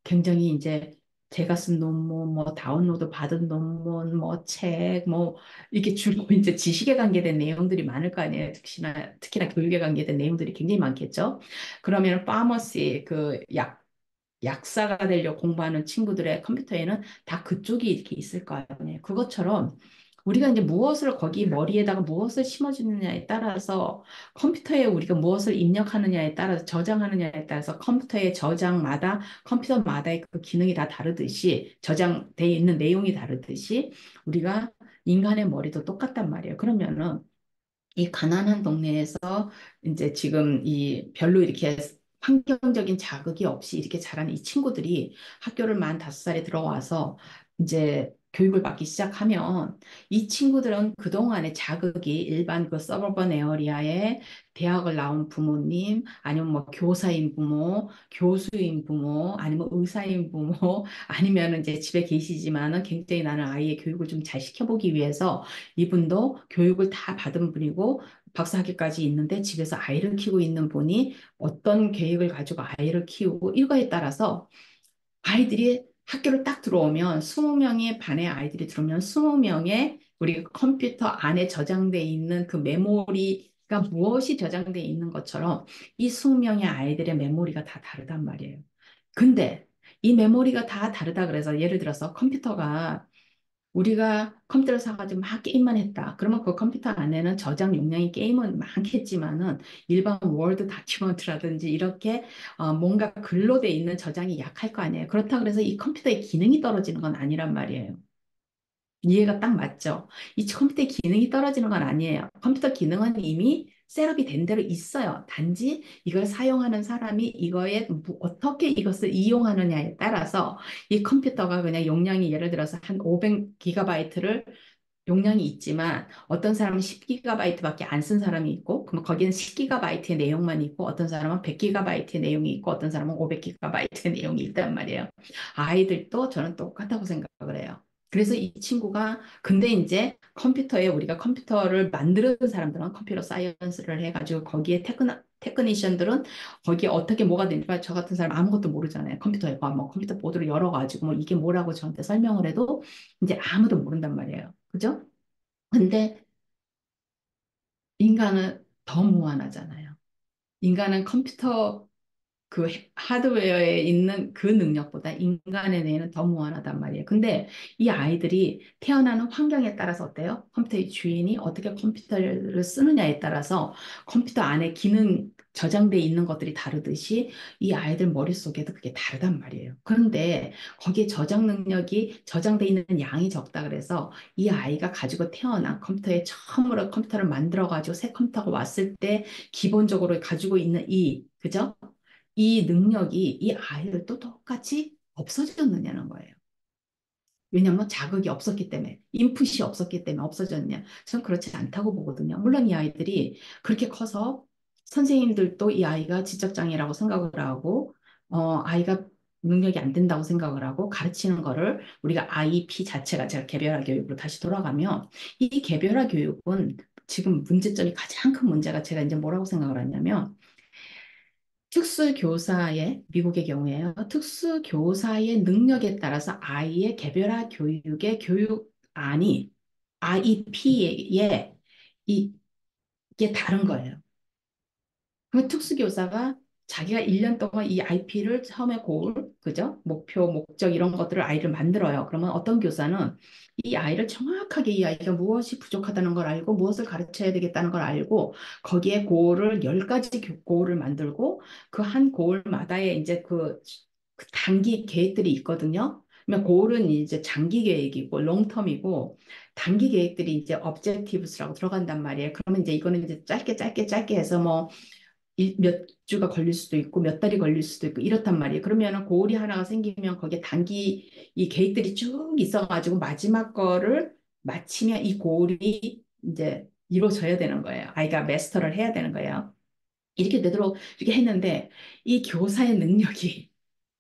굉장히 이제 제가 쓴 논문, 뭐 다운로드 받은 논문, 뭐 책, 뭐 이렇게 주로 이제 지식에 관계된 내용들이 많을 거 아니에요. 특히나 교육에 관계된 내용들이 굉장히 많겠죠. 그러면 파머시 약사가 되려고 공부하는 친구들의 컴퓨터에는 다 그쪽이 이렇게 있을 거 아니에요. 그것처럼 우리가 이제 무엇을 거기 머리에다가 무엇을 심어주느냐에 따라서 컴퓨터에 우리가 무엇을 입력하느냐에 따라서 저장하느냐에 따라서 컴퓨터의 저장마다 컴퓨터마다의 그 기능이 다 다르듯이 저장돼 있는 내용이 다르듯이 우리가 인간의 머리도 똑같단 말이에요. 그러면은 이 가난한 동네에서 이제 지금 이 별로 이렇게 환경적인 자극이 없이 이렇게 자란 이 친구들이 학교를 만 5살에 들어와서 이제 교육을 받기 시작하면 이 친구들은 그동안의 자극이 일반 그 서버번 에어리아에 대학을 나온 부모님 아니면 뭐 교사인 부모, 교수인 부모 아니면 의사인 부모 아니면 이제 집에 계시지만은 굉장히 나는 아이의 교육을 좀 잘 시켜보기 위해서 이분도 교육을 다 받은 분이고 박사학위까지 있는데 집에서 아이를 키우고 있는 분이 어떤 계획을 가지고 아이를 키우고 이거에 따라서 아이들이 학교를 딱 들어오면 20명의 반의 아이들이 들어오면 20명의 우리 컴퓨터 안에 저장돼 있는 그 메모리가 무엇이 저장돼 있는 것처럼 이 20명의 아이들의 메모리가 다 다르단 말이에요. 근데 이 메모리가 다 다르다 그래서 예를 들어서 컴퓨터가 우리가 컴퓨터를 사가지고 막 게임만 했다. 그러면 그 컴퓨터 안에는 저장 용량이 게임은 많겠지만은 일반 워드 다큐멘트라든지 이렇게 뭔가 글로 돼 있는 저장이 약할 거 아니에요. 그렇다 그래서 이 컴퓨터의 기능이 떨어지는 건 아니란 말이에요. 이해가 딱 맞죠? 이 컴퓨터의 기능이 떨어지는 건 아니에요. 컴퓨터 기능은 이미 셋업이 된 대로 있어요. 단지 이걸 사용하는 사람이 이거에 어떻게 이것을 이용하느냐에 따라서 이 컴퓨터가 그냥 용량이 예를 들어서 한 500기가바이트를 용량이 있지만 어떤 사람은 10기가바이트밖에 안 쓴 사람이 있고 그럼 거기는 10기가바이트의 내용만 있고 어떤 사람은 100기가바이트의 내용이 있고 어떤 사람은 500기가바이트의 내용이 있단 말이에요. 아이들도 저는 똑같다고 생각을 해요. 그래서 이 친구가 근데 이제 컴퓨터에 우리가 컴퓨터를 만드는 사람들은 컴퓨터 사이언스를 해가지고 거기에 테크니션들은 거기에 어떻게 뭐가 되니까 저 같은 사람 아무것도 모르잖아요. 컴퓨터에 뭐 컴퓨터 보드를 열어가지고 뭐 이게 뭐라고 저한테 설명을 해도 이제 아무도 모른단 말이에요. 그죠? 근데 인간은 더 무한하잖아요. 인간은 컴퓨터 그 하드웨어에 있는 그 능력보다 인간의 뇌는 더 무한하단 말이에요. 근데 이 아이들이 태어나는 환경에 따라서 어때요? 컴퓨터의 주인이 어떻게 컴퓨터를 쓰느냐에 따라서 컴퓨터 안에 기능 저장돼 있는 것들이 다르듯이 이 아이들 머릿속에도 그게 다르단 말이에요. 그런데 거기에 저장 능력이 저장돼 있는 양이 적다 그래서 이 아이가 가지고 태어난 컴퓨터에 처음으로 컴퓨터를 만들어 가지고 새 컴퓨터가 왔을 때 기본적으로 가지고 있는 그죠? 이 능력이 이 아이들도 똑같이 없어졌느냐는 거예요. 왜냐하면 자극이 없었기 때문에, 인풋이 없었기 때문에 없어졌냐. 전 그렇지 않다고 보거든요. 물론 이 아이들이 그렇게 커서 선생님들도 이 아이가 지적장애라고 생각을 하고, 아이가 능력이 안 된다고 생각을 하고 가르치는 거를 우리가 IEP 자체가 제가 개별화 교육으로 다시 돌아가면 이 개별화 교육은 지금 문제점이 가장 큰 문제가 제가 이제 뭐라고 생각을 하냐면 특수교사의, 미국의 경우에요. 특수교사의 능력에 따라서 아이의 개별화 교육의 교육안이 IEP에 이게 다른 거예요. 그 특수교사가 자기가 1년 동안 이 IP를 처음에 고을, 그죠? 목표, 목적 이런 것들을 아이를 만들어요. 그러면 어떤 교사는 이 아이를 정확하게 이 아이가 무엇이 부족하다는 걸 알고 무엇을 가르쳐야 되겠다는 걸 알고 거기에 고을을 10가지 고을을 만들고 그 한 고을마다의 이제 그 단기 계획들이 있거든요. 그러면 고을은 이제 장기 계획이고 롱텀이고 단기 계획들이 이제 objectives라고 들어간단 말이에요. 그러면 이제 이거는 이제 짧게 짧게 짧게 해서 뭐 몇 주가 걸릴 수도 있고 몇 달이 걸릴 수도 있고 이렇단 말이에요. 그러면은 고울이 하나가 생기면 거기에 단기 이 계획들이 쭉 있어가지고 마지막 거를 마치면 이 고울이 이제 이루어져야 되는 거예요. 아이가 마스터를 해야 되는 거예요. 이렇게 되도록 이렇게 했는데 이 교사의 능력이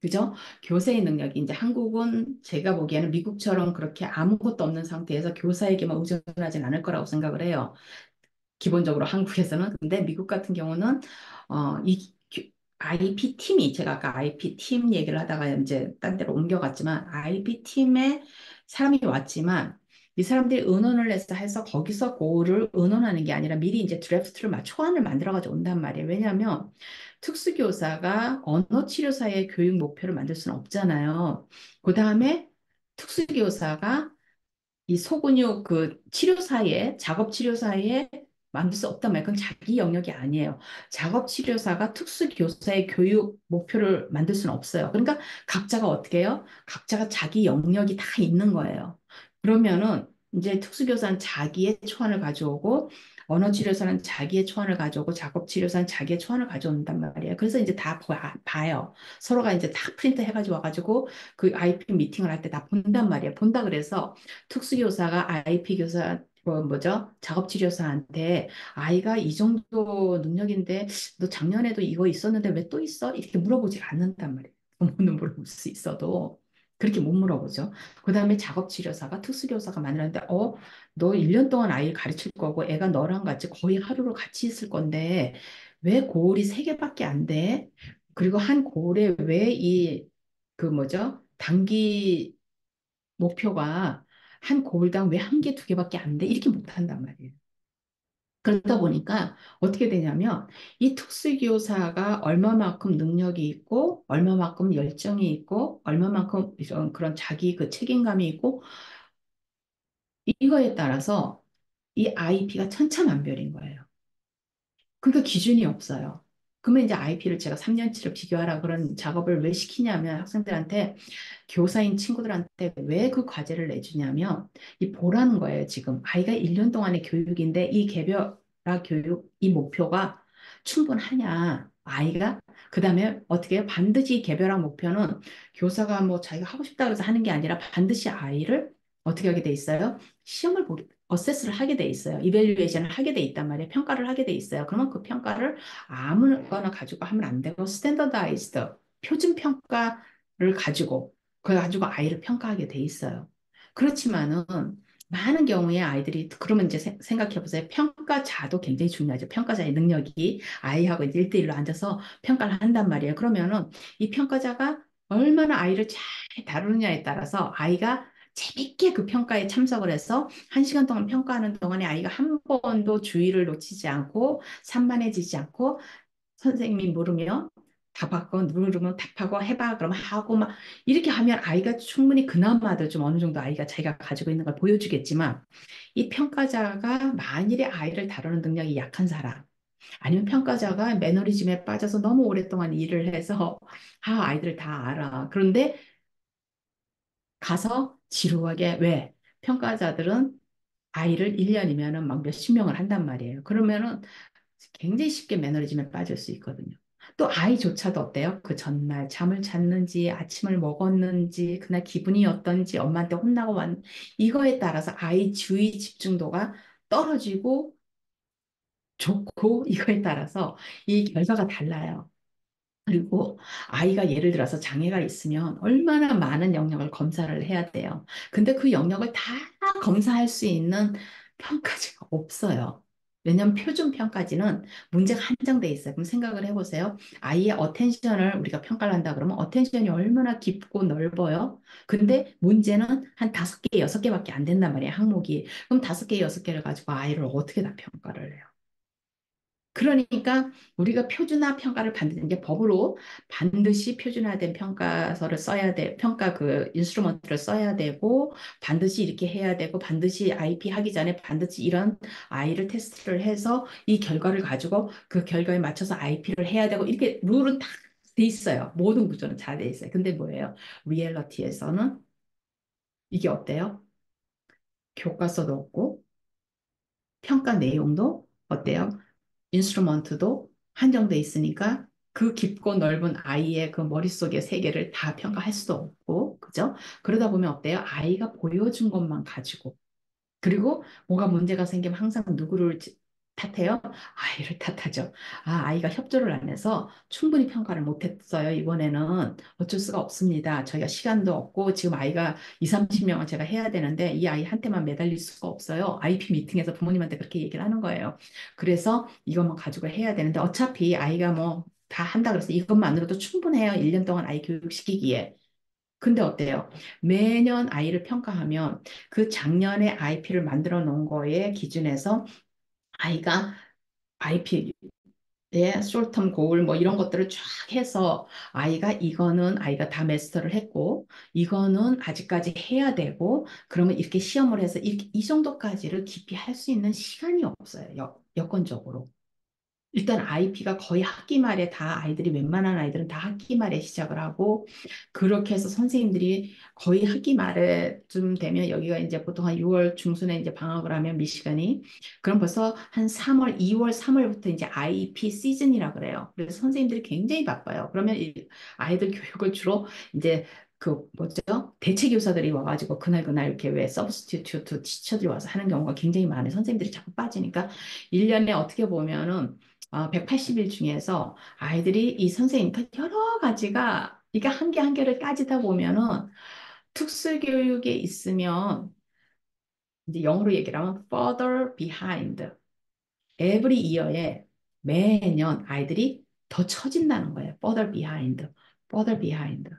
그죠? 교사의 능력이 이제 한국은 제가 보기에는 미국처럼 그렇게 아무것도 없는 상태에서 교사에게만 의존하진 않을 거라고 생각을 해요. 기본적으로 한국에서는. 근데 미국 같은 경우는 이 IP 팀이 제가 아까 IP 팀 얘기를 하다가 이제 딴 데로 옮겨갔지만 IP 팀에 사람이 왔지만 이 사람들이 의논을 해서 거기서 그거를 의논하는 게 아니라 미리 이제 드래프트를 초안을 만들어가지고 온단 말이에요. 왜냐하면 특수교사가 언어치료사의 교육 목표를 만들 수는 없잖아요. 그 다음에 특수교사가 이 소근육 그 치료사에 작업 치료사에 만들 수 없단 말이에요. 그건 자기 영역이 아니에요. 작업 치료사가 특수 교사의 교육 목표를 만들 수는 없어요. 그러니까 각자가 어떻게 해요? 각자가 자기 영역이 다 있는 거예요. 그러면은 이제 특수교사는 자기의 초안을 가져오고 언어치료사는 자기의 초안을 가져오고 작업치료사는 자기의 초안을 가져온단 말이에요. 그래서 이제 다 봐요. 서로가 이제 다 프린트 해가지고 와가지고 그 IP 미팅을 할 때 다 본단 말이에요. 본다 그래서 특수교사가 IP 교사 뭐죠? 작업치료사한테 아이가 이 정도 능력인데 너 작년에도 이거 있었는데 왜 또 있어? 이렇게 물어보질 않는단 말이에요. 부모는 물어볼 수 있어도 그렇게 못 물어보죠. 그다음에 작업치료사가 특수교사가 만나는데 너 1년 동안 아이를 가르칠 거고 애가 너랑 같이 거의 하루를 같이 있을 건데 왜 고울이 3개밖에 안 돼? 그리고 한 고울에 왜 그 뭐죠? 단기 목표가 한 고울당 왜 1개, 2개밖에 안 돼? 이렇게 못한단 말이에요. 그러다 보니까 어떻게 되냐면 이 특수교사가 얼마만큼 능력이 있고 얼마만큼 열정이 있고 얼마만큼 이런 그런 자기 그 책임감이 있고 이거에 따라서 이 IP가 천차만별인 거예요. 그러니까 기준이 없어요. 그러면 이제 IP를 제가 3년치를 비교하라 그런 작업을 왜 시키냐면 학생들한테 교사인 친구들한테 왜 그 과제를 내주냐면 이 보라는 거예요. 지금 아이가 1년 동안의 교육인데 이 개별 교육 이 목표가 충분하냐? 아이가 그다음에 어떻게 해요? 반드시 개별화 목표는 교사가 뭐 자기가 하고 싶다 그래서 하는 게 아니라 반드시 아이를 어떻게 하게 돼 있어요? 시험을 보게 어세스를 하게 돼 있어요. 이벨리에이션을 하게 돼 있단 말이에요. 평가를 하게 돼 있어요. 그러면 그 평가를 아무거나 가지고 하면 안 되고 스탠더다이즈드 표준 평가를 가지고 그래 가지고 아이를 평가하게 돼 있어요. 그렇지만은 많은 경우에 아이들이 그러면 이제 생각해 보세요. 평가자도 굉장히 중요하죠. 평가자의 능력이 아이하고 이제 1대1로 앉아서 평가를 한단 말이에요. 그러면은 이 평가자가 얼마나 아이를 잘 다루느냐에 따라서 아이가 재밌게 그 평가에 참석을 해서 1시간 동안 평가하는 동안에 아이가 한 번도 주의를 놓치지 않고 산만해지지 않고 선생님이 물으면 답하고 누르면 답하고 해봐 그러면 하고 막 이렇게 하면 아이가 충분히 그나마도 좀 어느 정도 아이가 자기가 가지고 있는 걸 보여주겠지만 이 평가자가 만일에 아이를 다루는 능력이 약한 사람 아니면 평가자가 매너리즘에 빠져서 너무 오랫동안 일을 해서 아이들을 다 알아. 그런데 가서 지루하게 왜? 평가자들은 아이를 1년이면은 막 몇십 명을 한단 말이에요. 그러면은 굉장히 쉽게 매너리즘에 빠질 수 있거든요. 또 아이조차도 어때요? 그 전날 잠을 잤는지, 아침을 먹었는지, 그날 기분이 어떤지, 엄마한테 혼나고 이거에 따라서 아이 주의 집중도가 떨어지고 좋고, 이거에 따라서 이 결과가 달라요. 그리고 아이가 예를 들어서 장애가 있으면 얼마나 많은 영역을 검사를 해야 돼요. 근데 그 영역을 다 검사할 수 있는 평가지가 없어요. 왜냐하면 표준 평가지는 문제가 한정돼 있어요. 그럼 생각을 해보세요. 아이의 어텐션을 우리가 평가를 한다 그러면 어텐션이 얼마나 깊고 넓어요. 근데 문제는 한 5개, 6개밖에 안 된단 말이에요. 항목이. 그럼 5개, 6개를 가지고 아이를 어떻게 다 평가를 해요? 그러니까 우리가 표준화 평가를 받는 게 법으로 반드시 표준화된 평가서를 써야 돼, 평가 그 인스트루먼트를 써야 되고, 반드시 이렇게 해야 되고, 반드시 IP 하기 전에 반드시 이런 아이를 테스트를 해서 이 결과를 가지고 그 결과에 맞춰서 IP를 해야 되고, 이렇게 룰은 다 돼 있어요. 모든 구조는 잘 돼 있어요. 근데 뭐예요? 리얼리티에서는 이게 어때요? 교과서도 없고, 평가 내용도 어때요? 인스트루먼트도 한정돼 있으니까 그 깊고 넓은 아이의 그 머릿속의 세계를 다 평가할 수도 없고, 그죠? 그러다 보면 어때요? 아이가 보여준 것만 가지고 그리고 뭐가 문제가 생기면 항상 누구를 탓해요? 아이를 탓하죠. 아이가 협조를 안 해서 충분히 평가를 못 했어요. 이번에는 어쩔 수가 없습니다. 저희가 시간도 없고 지금 아이가 2, 30명은 제가 해야 되는데 이 아이한테만 매달릴 수가 없어요. IP 미팅에서 부모님한테 그렇게 얘기를 하는 거예요. 그래서 이것만 가지고 해야 되는데 어차피 아이가 뭐 다 한다 그래서 이것만으로도 충분해요. 1년 동안 아이 교육시키기에. 근데 어때요? 매년 아이를 평가하면 그 작년에 IP를 만들어 놓은 거에 기준에서 아이가 IP의 숄텀 고울 뭐 이런 것들을 쫙 해서 아이가 이거는 아이가 다 마스터를 했고 이거는 아직까지 해야 되고 그러면 이렇게 시험을 해서 이 정도까지를 깊이 할 수 있는 시간이 없어요. 여건적으로. 일단 IP가 거의 학기 말에 다 아이들이 웬만한 아이들은 다 학기 말에 시작을 하고 그렇게 해서 선생님들이 거의 학기 말에쯤 되면 여기가 이제 보통 한 6월 중순에 이제 방학을 하면 미시간이 그럼 벌써 한 3월, 2월, 3월부터 이제 IEP 시즌이라 그래요. 그래서 선생님들이 굉장히 바빠요. 그러면 이 아이들 교육을 주로 이제 그 뭐죠? 대체 교사들이 와가지고 그날 이렇게 왜 서브스티튜트 티처들이 와서 하는 경우가 굉장히 많아요. 선생님들이 자꾸 빠지니까 1년에 어떻게 보면은 180일 중에서 아이들이 이 선생님, 그러니까 여러 가지가, 이게 한 개 한 개를 따지다 보면은 특수교육에 있으면, 이제 영어로 얘기를 하면 further behind. every year에 매년 아이들이 더 처진다는 거예요. further behind, further behind.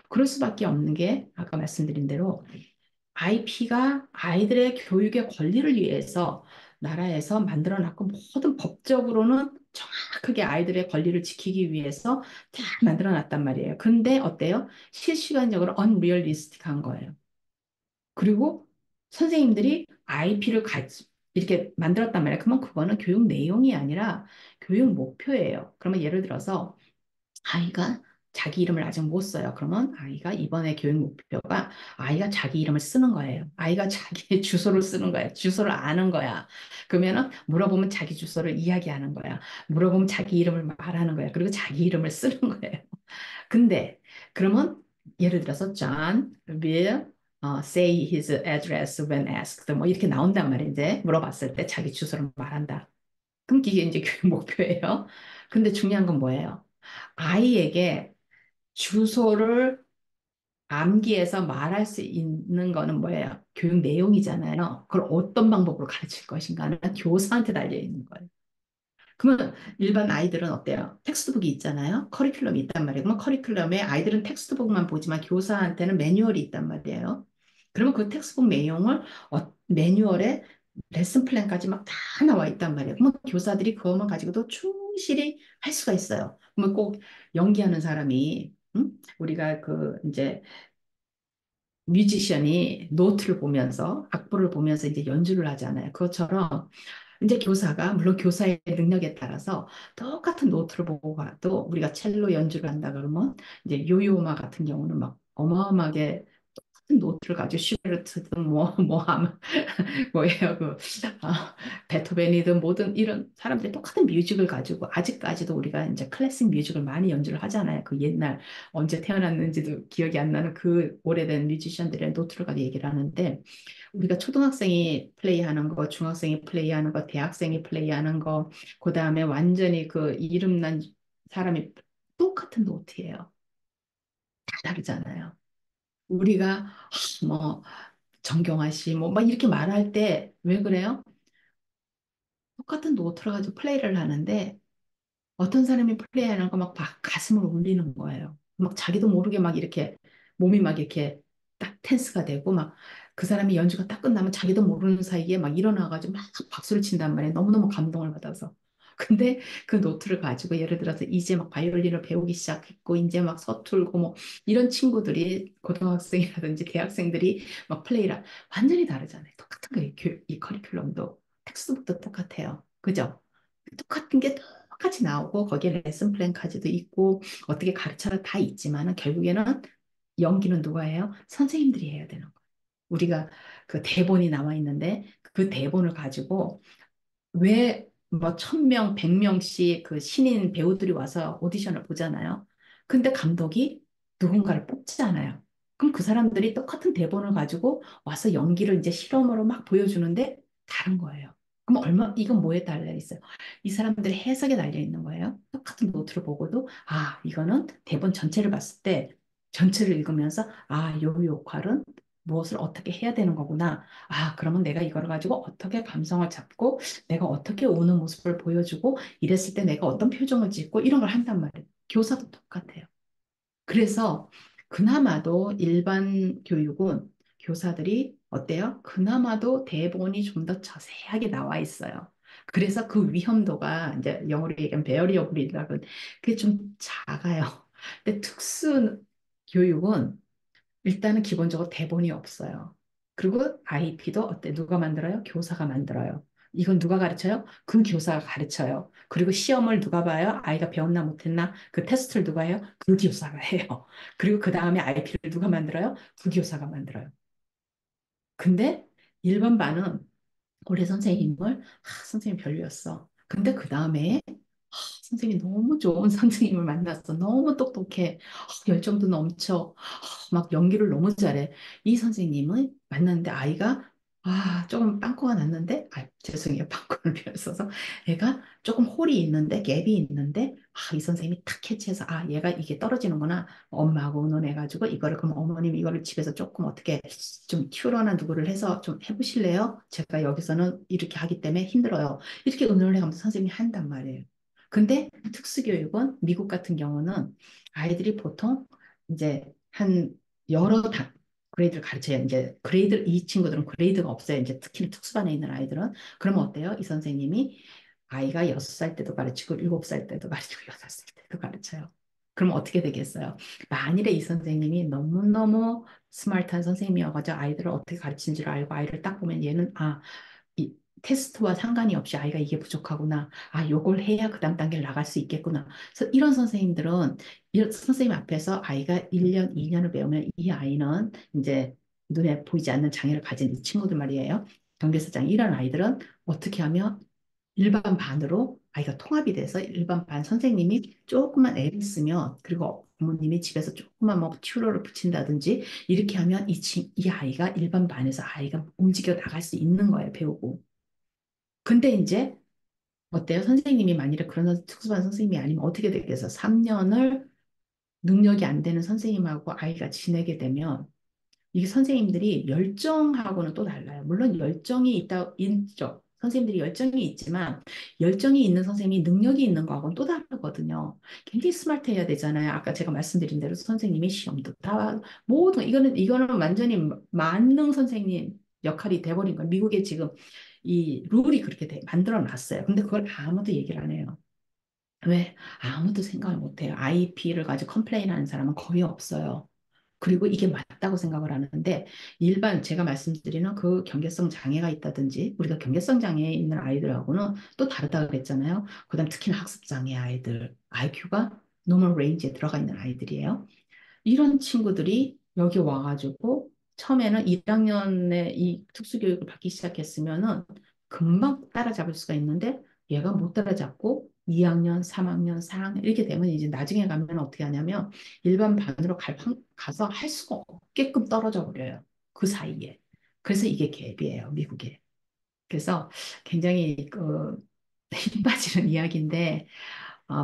그럴 수밖에 없는 게 아까 말씀드린 대로 IP가 아이들의 교육의 권리를 위해서 나라에서 만들어 놨고 모든 법적으로는 정확하게 아이들의 권리를 지키기 위해서 다 만들어 놨단 말이에요. 근데 어때요? 실시간적으로 unrealistic한 거예요. 그리고 선생님들이 IP를 이렇게 만들었단 말이에요. 그러면 그거는 교육 내용이 아니라 교육 목표예요. 그러면 예를 들어서 아이가 자기 이름을 아직 못 써요. 그러면 아이가 이번에 교육 목표가 아이가 자기 이름을 쓰는 거예요. 아이가 자기의 주소를 쓰는 거예요. 주소를 아는 거야. 그러면은 물어보면 자기 주소를 이야기하는 거야. 물어보면 자기 이름을 말하는 거야. 그리고 자기 이름을 쓰는 거예요. 근데 그러면 예를 들어서 John will say his address when asked 뭐 이렇게 나온단 말이에요. 이제 물어봤을 때 자기 주소를 말한다. 그럼 이게 이제 교육 목표예요. 근데 중요한 건 뭐예요? 아이에게 주소를 암기해서 말할 수 있는 거는 뭐예요? 교육 내용이잖아요. 그걸 어떤 방법으로 가르칠 것인가는 교사한테 달려 있는 거예요. 그러면 일반 아이들은 어때요? 텍스트북이 있잖아요. 커리큘럼이 있단 말이에요. 그러면 커리큘럼에 아이들은 텍스트북만 보지만 교사한테는 매뉴얼이 있단 말이에요. 그러면 그 텍스트북 내용을 매뉴얼에 레슨 플랜까지 막 다 나와 있단 말이에요. 그러면 교사들이 그것만 가지고도 충실히 할 수가 있어요. 그러면 꼭 연기하는 사람이 우리가 그 이제 뮤지션이 노트를 보면서 악보를 보면서 이제 연주를 하잖아요. 그것처럼 이제 교사가 물론 교사의 능력에 따라서 똑같은 노트를 보고 가도 우리가 첼로 연주를 한다 그러면 이제 요요마 같은 경우는 막 어마어마하게 똑같은 노트를 가지고 슈베르트든 뭐 하면 뭐예요 그 베토벤이든 뭐든 이런 사람들이 똑같은 뮤직을 가지고 아직까지도 우리가 이제 클래식 뮤직을 많이 연주를 하잖아요. 그 옛날 언제 태어났는지도 기억이 안 나는 그 오래된 뮤지션들의 노트를 가지고 얘기를 하는데 우리가 초등학생이 플레이하는 거, 중학생이 플레이하는 거, 대학생이 플레이하는 거, 그 다음에 완전히 그 이름난 사람이 똑같은 노트예요. 다 다르잖아요. 우리가 뭐 정경화 씨 뭐 막 이렇게 말할 때 왜 그래요? 똑같은 노트를 가지고 플레이를 하는데 어떤 사람이 플레이하는 거 막 가슴을 울리는 거예요. 막 자기도 모르게 막 이렇게 몸이 막 이렇게 딱 텐스가 되고 막 그 사람이 연주가 딱 끝나면 자기도 모르는 사이에 막 일어나가지고 막 박수를 친단 말이에요. 너무너무 감동을 받아서. 근데 그 노트를 가지고 예를 들어서 이제 막 바이올린을 배우기 시작했고 이제 막 서툴고 뭐 이런 친구들이 고등학생이라든지 대학생들이 막 플레이를 완전히 다르잖아요. 똑같은 거예요. 이 커리큘럼도 텍스트북도 똑같아요. 그죠? 똑같은 게 똑같이 나오고 거기에 레슨 플랜까지도 있고 어떻게 가르쳐라 다 있지만은 결국에는 연기는 누가 해요? 선생님들이 해야 되는 거예요. 우리가 그 대본이 나와 있는데 그 대본을 가지고 왜 뭐 1,000명, 100명씩 그 신인 배우들이 와서 오디션을 보잖아요. 근데 감독이 누군가를 뽑잖아요. 그럼 그 사람들이 똑같은 대본을 가지고 와서 연기를 이제 실험으로 막 보여주는데 다른 거예요. 그럼 이건 뭐에 달려 있어요? 이 사람들의 해석에 달려 있는 거예요. 똑같은 노트를 보고도, 아, 이거는 대본 전체를 봤을 때, 전체를 읽으면서, 아, 요 역할은 무엇을 어떻게 해야 되는 거구나. 아, 그러면 내가 이걸 가지고 어떻게 감성을 잡고 내가 어떻게 우는 모습을 보여주고 이랬을 때 내가 어떤 표정을 짓고 이런 걸 한단 말이에요. 교사도 똑같아요. 그래서 그나마도 일반 교육은 교사들이 어때요? 그나마도 대본이 좀 더 자세하게 나와 있어요. 그래서 그 위험도가 이제 영어로 얘기하면 베어리어블이라고 그게 좀 작아요. 근데 특수 교육은 일단은 기본적으로 대본이 없어요. 그리고 IP도 어때? 누가 만들어요? 교사가 만들어요. 이건 누가 가르쳐요? 그 교사가 가르쳐요. 그리고 시험을 누가 봐요? 아이가 배웠나 못했나? 그 테스트를 누가 해요? 그 교사가 해요. 그리고 그 다음에 IP를 누가 만들어요? 그 교사가 만들어요. 근데 일반 반은 올해 선생님을 선생님 별로였어. 근데 그 다음에 선생님이 너무 좋은 선생님을 만났어. 너무 똑똑해. 열정도 넘쳐. 막 연기를 너무 잘해. 이 선생님을 만났는데 아이가 조금 빵꾸가 났는데 죄송해요. 빵꾸를 비었어서 애가 조금 홀이 있는데 갭이 있는데 이 선생님이 탁 캐치해서 얘가 이게 떨어지는구나. 엄마하고 의논해가지고 이거를 그럼 어머님 이거를 집에서 조금 어떻게 좀 튜러나 누구를 해서 좀 해보실래요? 제가 여기서는 이렇게 하기 때문에 힘들어요. 이렇게 의논을 해가면서 선생님이 한단 말이에요. 근데 특수교육은 미국 같은 경우는 아이들이 보통 이제 한 여러 그레이드를 가르쳐요. 이제 이 친구들은 그레이드가 없어요. 이제 특히 특수반에 있는 아이들은. 그러면 어때요? 이 선생님이 아이가 6살 때도 가르치고 7살 때도 가르치고 8살 때도 가르쳐요. 그럼 어떻게 되겠어요? 만일에 이 선생님이 너무너무 스마트한 선생님이어가지고 아이들을 어떻게 가르치는 줄 알고 아이를 딱 보면 얘는 테스트와 상관이 없이 아이가 이게 부족하구나. 아, 요걸 해야 그 다음 단계를 나갈 수 있겠구나. 그래서 이런 선생님들은 이런 선생님 앞에서 아이가 1년, 2년을 배우면 이 아이는 이제 눈에 보이지 않는 장애를 가진 이 친구들 말이에요. 경계사장 이런 아이들은 어떻게 하면 일반 반으로 아이가 통합이 돼서 일반 반 선생님이 조금만 애를 쓰면 그리고 부모님이 집에서 조금만 뭐 튜러를 붙인다든지 이렇게 하면 이 아이가 일반 반에서 아이가 움직여 나갈 수 있는 거예요, 배우고. 근데 이제 어때요? 선생님이 만일에 그런 특수반 선생님이 아니면 어떻게 되겠어? 3년을 능력이 안 되는 선생님하고 아이가 지내게 되면 이게 선생님들이 열정하고는 또 달라요. 물론 열정이 있죠. 선생님들이 열정이 있지만, 열정이 있는 선생님이 능력이 있는 거하고는 또 다르거든요. 굉장히 스마트해야 되잖아요. 아까 제가 말씀드린 대로 선생님이 시험도 다, 모든, 이거는 완전히 만능 선생님 역할이 돼버린 거예요. 미국에 지금 이 룰이 그렇게 만들어 놨어요. 근데 그걸 아무도 얘기를 안 해요. 왜? 아무도 생각을 못 해요. IP를 가지고 컴플레인 하는 사람은 거의 없어요. 그리고 이게 맞다고 생각을 하는데 일반 제가 말씀드리는 그 경계성 장애가 있다든지 우리가 경계성 장애에 있는 아이들하고는 또 다르다고 그랬잖아요. 그다음 특히나 학습 장애 아이들 IQ가 노멀 레인지에 들어가 있는 아이들이에요. 이런 친구들이 여기 와가지고 처음에는 1학년에 이 특수교육을 받기 시작했으면은 금방 따라잡을 수가 있는데 얘가 못 따라잡고 2학년, 3학년, 4학년 이렇게 되면 이제 나중에 가면 어떻게 하냐면 일반 반으로 가서 할 수가 없게끔 떨어져 버려요. 그 사이에. 그래서 이게 갭이에요, 미국에. 그래서 굉장히 힘 빠지는 이야기인데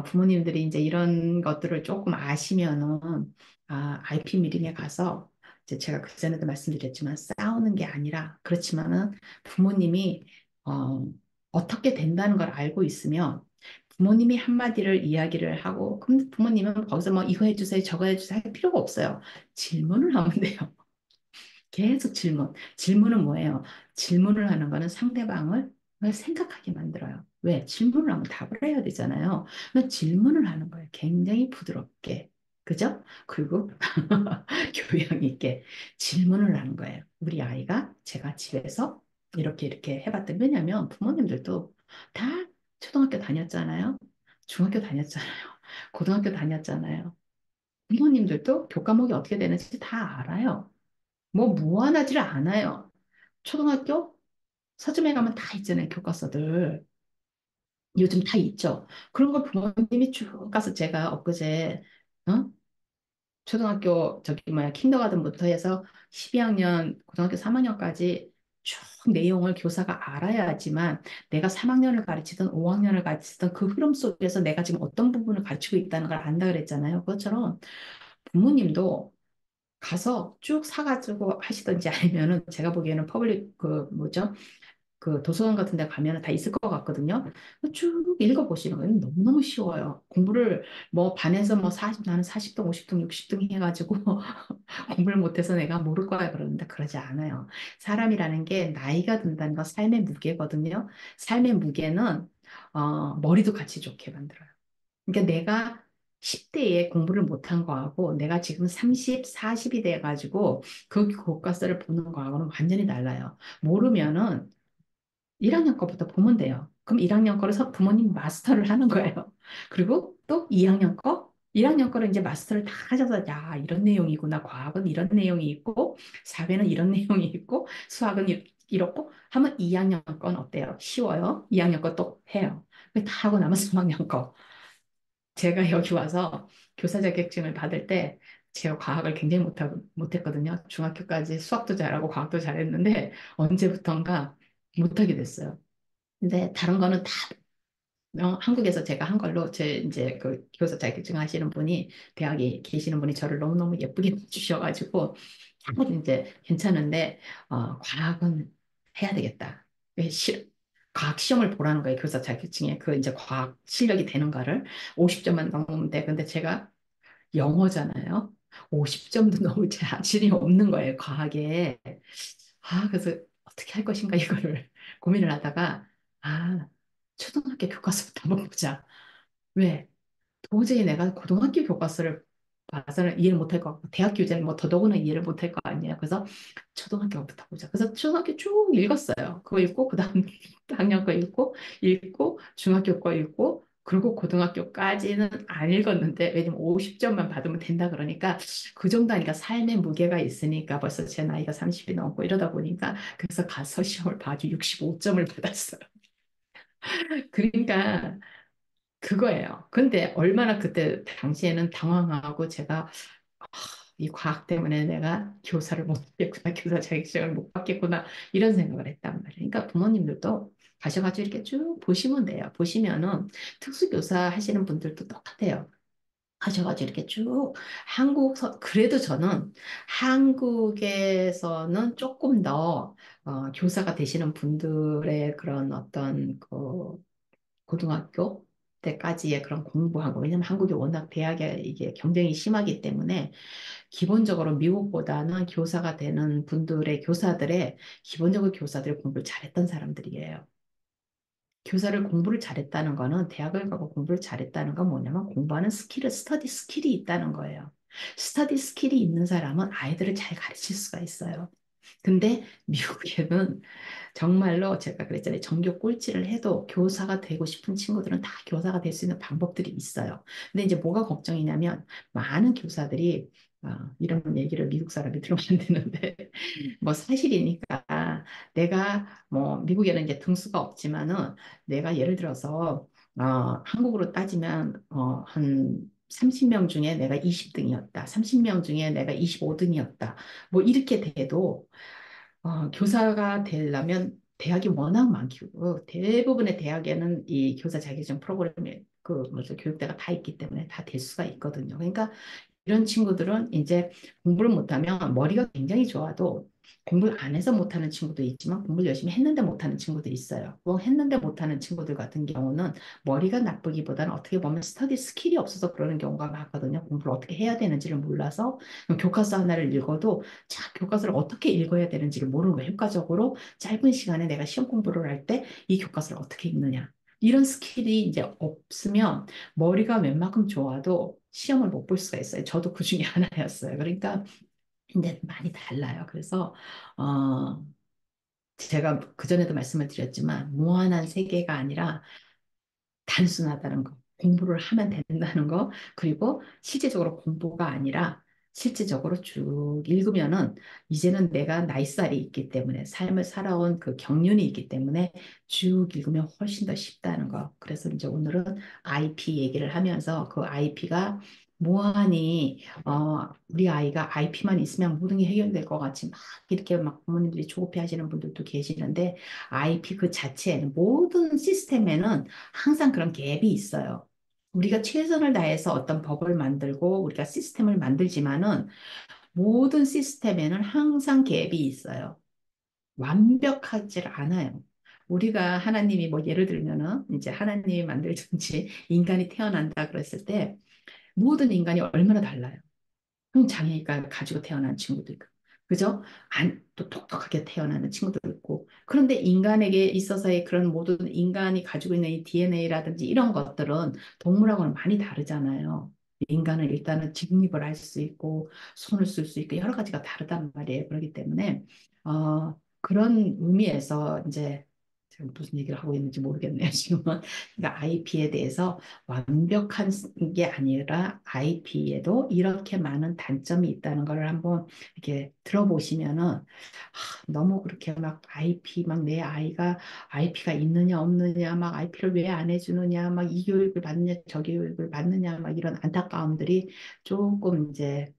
부모님들이 이제 이런 것들을 조금 아시면은, IP 미팅에 가서, 이제 제가 그전에도 말씀드렸지만, 싸우는 게 아니라, 그렇지만은 부모님이, 어, 어떻게 된다는 걸 알고 있으면, 부모님이 한마디를 이야기를 하고, 그럼 부모님은 거기서 뭐 이거 해주세요, 저거 해주세요 할 필요가 없어요. 질문을 하면 돼요. 계속 질문. 질문은 뭐예요? 질문을 하는 거는 상대방을 생각하게 만들어요. 왜? 질문을 하면 답을 해야 되잖아요. 그러니까 질문을 하는 거예요. 굉장히 부드럽게. 그죠? 그리고 교양 있게 질문을 하는 거예요. 우리 아이가 제가 집에서 이렇게 이렇게 해봤더니 왜냐면 부모님들도 다 초등학교 다녔잖아요. 중학교 다녔잖아요. 고등학교 다녔잖아요. 부모님들도 교과목이 어떻게 되는지 다 알아요. 뭐 무한하지를 않아요. 초등학교 서점에 가면 다 있잖아요, 교과서들. 요즘 다 있죠. 그런 걸 부모님이 쭉 가서 제가 엊그제, 어? 초등학교, 저기 뭐야, 킨더가든부터 해서 12학년, 고등학교 3학년까지 쭉 내용을 교사가 알아야지만 내가 3학년을 가르치든 5학년을 가르치든 그 흐름 속에서 내가 지금 어떤 부분을 가르치고 있다는 걸 안다 그랬잖아요. 그것처럼 부모님도 가서 쭉 사가지고 하시든지 아니면은 제가 보기에는 퍼블릭 그 뭐죠? 그 도서관 같은 데 가면은 다 있을 것 같거든요. 쭉 읽어보시는 거예요. 너무너무 쉬워요. 공부를 뭐 반에서 뭐 40, 나는 40등, 50등, 60등 해가지고 공부를 못해서 내가 모를 거야 그러는데 그러지 않아요. 사람이라는 게 나이가 든다는 건 삶의 무게거든요. 삶의 무게는 머리도 같이 좋게 만들어요. 그러니까 내가 10대에 공부를 못한 거하고 내가 지금 30, 40이 돼가지고 그 교과서를 보는 거하고는 완전히 달라요. 모르면은 1학년 거부터 보면 돼요. 그럼 1학년 거를 부모님 마스터를 하는 거예요. 그리고 또 2학년 거, 1학년 거를 이제 마스터를 다 하셔서 야, 이런 내용이구나. 과학은 이런 내용이 있고 사회는 이런 내용이 있고 수학은 이렇고 하면 2학년 건 어때요? 쉬워요. 2학년 거 또 해요. 다 하고 나면 3학년 거. 제가 여기 와서 교사 자격증을 받을 때 제가 과학을 굉장히 못했거든요. 중학교까지 수학도 잘하고 과학도 잘했는데 언제부턴가 못하게 됐어요. 근데 다른 거는 다 한국에서 제가 한 걸로 제 이제 그 교사 자격증 하시는 분이 대학에 계시는 분이 저를 너무너무 예쁘게 주셔가지고 다 이제 괜찮은데 과학은 해야 되겠다. 왜 과학 시험을 보라는 거예요. 교사 자격증에 그 이제 과학 실력이 되는가를 50점만 넘으면 돼. 근데 제가 영어잖아요. 50점도 넘을 자질이 없는 거예요. 과학에. 그래서 어떻게 할 것인가 이거를 고민을 하다가 아, 초등학교 교과서부터 한번 보자. 왜? 도저히 내가 고등학교 교과서를 봐서는 이해를 못할 것 같고 대학 교재는 뭐 더더구나 이해를 못할 거 아니에요. 그래서 초등학교부터 보자. 그래서 초등학교 쭉 읽었어요. 그거 읽고 그다음 학년 거 읽고 중학교 거 읽고 그리고 고등학교까지는 안 읽었는데 왜냐면 50점만 받으면 된다 그러니까 그 정도 하니까 삶의 무게가 있으니까 벌써 제 나이가 30이 넘고 이러다 보니까 그래서 가서 시험을 봐도 65점을 받았어요. 그러니까 그거예요. 근데 얼마나 그때 당시에는 당황하고 제가 이 과학 때문에 내가 교사를 못 받겠구나, 교사 자격증을 못 받겠구나, 이런 생각을 했단 말이에요. 그러니까 부모님들도 가셔가지고 이렇게 쭉 보시면 돼요. 보시면은 특수교사 하시는 분들도 똑같아요. 하셔가지고 이렇게 쭉 그래도 저는 한국에서는 조금 더 교사가 되시는 분들의 그런 어떤 고등학교 때까지의 그런 공부한 거. 왜냐면 한국이 워낙 대학에 이게 경쟁이 심하기 때문에 기본적으로 미국보다는 교사가 되는 분들의 교사들의 기본적으로 교사들이 공부를 잘했던 사람들이에요. 교사를 공부를 잘했다는 거는 대학을 가고 공부를 잘했다는 건 뭐냐면 공부하는 스터디 스킬이 있다는 거예요. 스터디 스킬이 있는 사람은 아이들을 잘 가르칠 수가 있어요. 근데 미국에는 정말로 제가 그랬잖아요. 전교 꼴찌를 해도 교사가 되고 싶은 친구들은 다 교사가 될 수 있는 방법들이 있어요. 근데 이제 뭐가 걱정이냐면 많은 교사들이 이런 얘기를 미국 사람이 들으면 안 되는데 뭐 사실이니까 내가 뭐 미국에는 이제 등수가 없지만은 내가 예를 들어서 한국으로 따지면 한 30명 중에 내가 20등이었다. 30명 중에 내가 25등이었다. 뭐 이렇게 돼도 교사가 되려면 대학이 워낙 많고 대부분의 대학에는 이 교사 자격증 프로그램에 그 뭐죠 교육대가 다 있기 때문에 다 될 수가 있거든요. 그러니까 이런 친구들은 이제 공부를 못하면 머리가 굉장히 좋아도 공부를 안 해서 못하는 친구도 있지만 공부를 열심히 했는데 못하는 친구도 있어요. 뭐 했는데 못하는 친구들 같은 경우는 머리가 나쁘기보다는 어떻게 보면 스터디 스킬이 없어서 그러는 경우가 많거든요. 공부를 어떻게 해야 되는지를 몰라서 교과서 하나를 읽어도 자, 교과서를 어떻게 읽어야 되는지를 모르는 거예요. 효과적으로 짧은 시간에 내가 시험 공부를 할 때 이 교과서를 어떻게 읽느냐. 이런 스킬이 이제 없으면 머리가 웬만큼 좋아도 시험을 못 볼 수가 있어요. 저도 그 중에 하나였어요. 그러니까 이제 많이 달라요. 그래서 어, 제가 그전에도 말씀을 드렸지만 무한한 세계가 아니라 단순하다는 거, 공부를 하면 된다는 거, 그리고 실제적으로 공부가 아니라 실제적으로 쭉 읽으면은 이제는 내가 나이살이 있기 때문에 삶을 살아온 그 경륜이 있기 때문에 쭉 읽으면 훨씬 더 쉽다는 거. 그래서 이제 오늘은 IP 얘기를 하면서 그 IP가 무한히 우리 아이가 IP만 있으면 모든 게 해결될 것 같이 막 이렇게 막 부모님들이 조급해 하시는 분들도 계시는데 IP 그 자체에는 모든 시스템에는 항상 그런 갭이 있어요. 우리가 최선을 다해서 어떤 법을 만들고 우리가 시스템을 만들지만은 모든 시스템에는 항상 갭이 있어요. 완벽하지 않아요. 우리가 하나님이 뭐 예를 들면은 이제 하나님이 만들든지 인간이 태어난다 그랬을 때 모든 인간이 얼마나 달라요. 장애가 가지고 태어난 친구도 있고, 그죠? 또 똑똑하게 태어나는 친구도 있고. 그런데 인간에게 있어서의 그런 모든 인간이 가지고 있는 이 DNA라든지 이런 것들은 동물하고는 많이 다르잖아요. 인간은 일단은 직립을 할 수 있고, 손을 쓸 수 있고, 여러 가지가 다르단 말이에요. 그렇기 때문에, 그런 의미에서 이제, 제가 무슨 얘기를 하고 있는지 모르겠네요, 지금은. 그러니까 IP에 대해서 완벽한 게 아니라 IP에도 이렇게 많은 단점이 있다는 걸 한번 이렇게 들어보시면은 너무 그렇게 막 IP 막 내 아이가 IP가 있느냐 없느냐 막 IP를 왜 안 해주느냐 막 이 교육을 받느냐 저 교육을 받느냐 막 이런 안타까움들이 조금 이제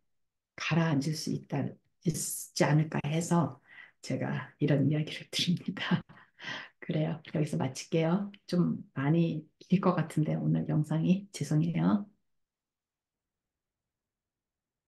가라앉을 수 있지 않을까 해서 제가 이런 이야기를 드립니다. 그래요. 여기서 마칠게요. 좀 많이 길 것 같은데 오늘 영상이 죄송해요.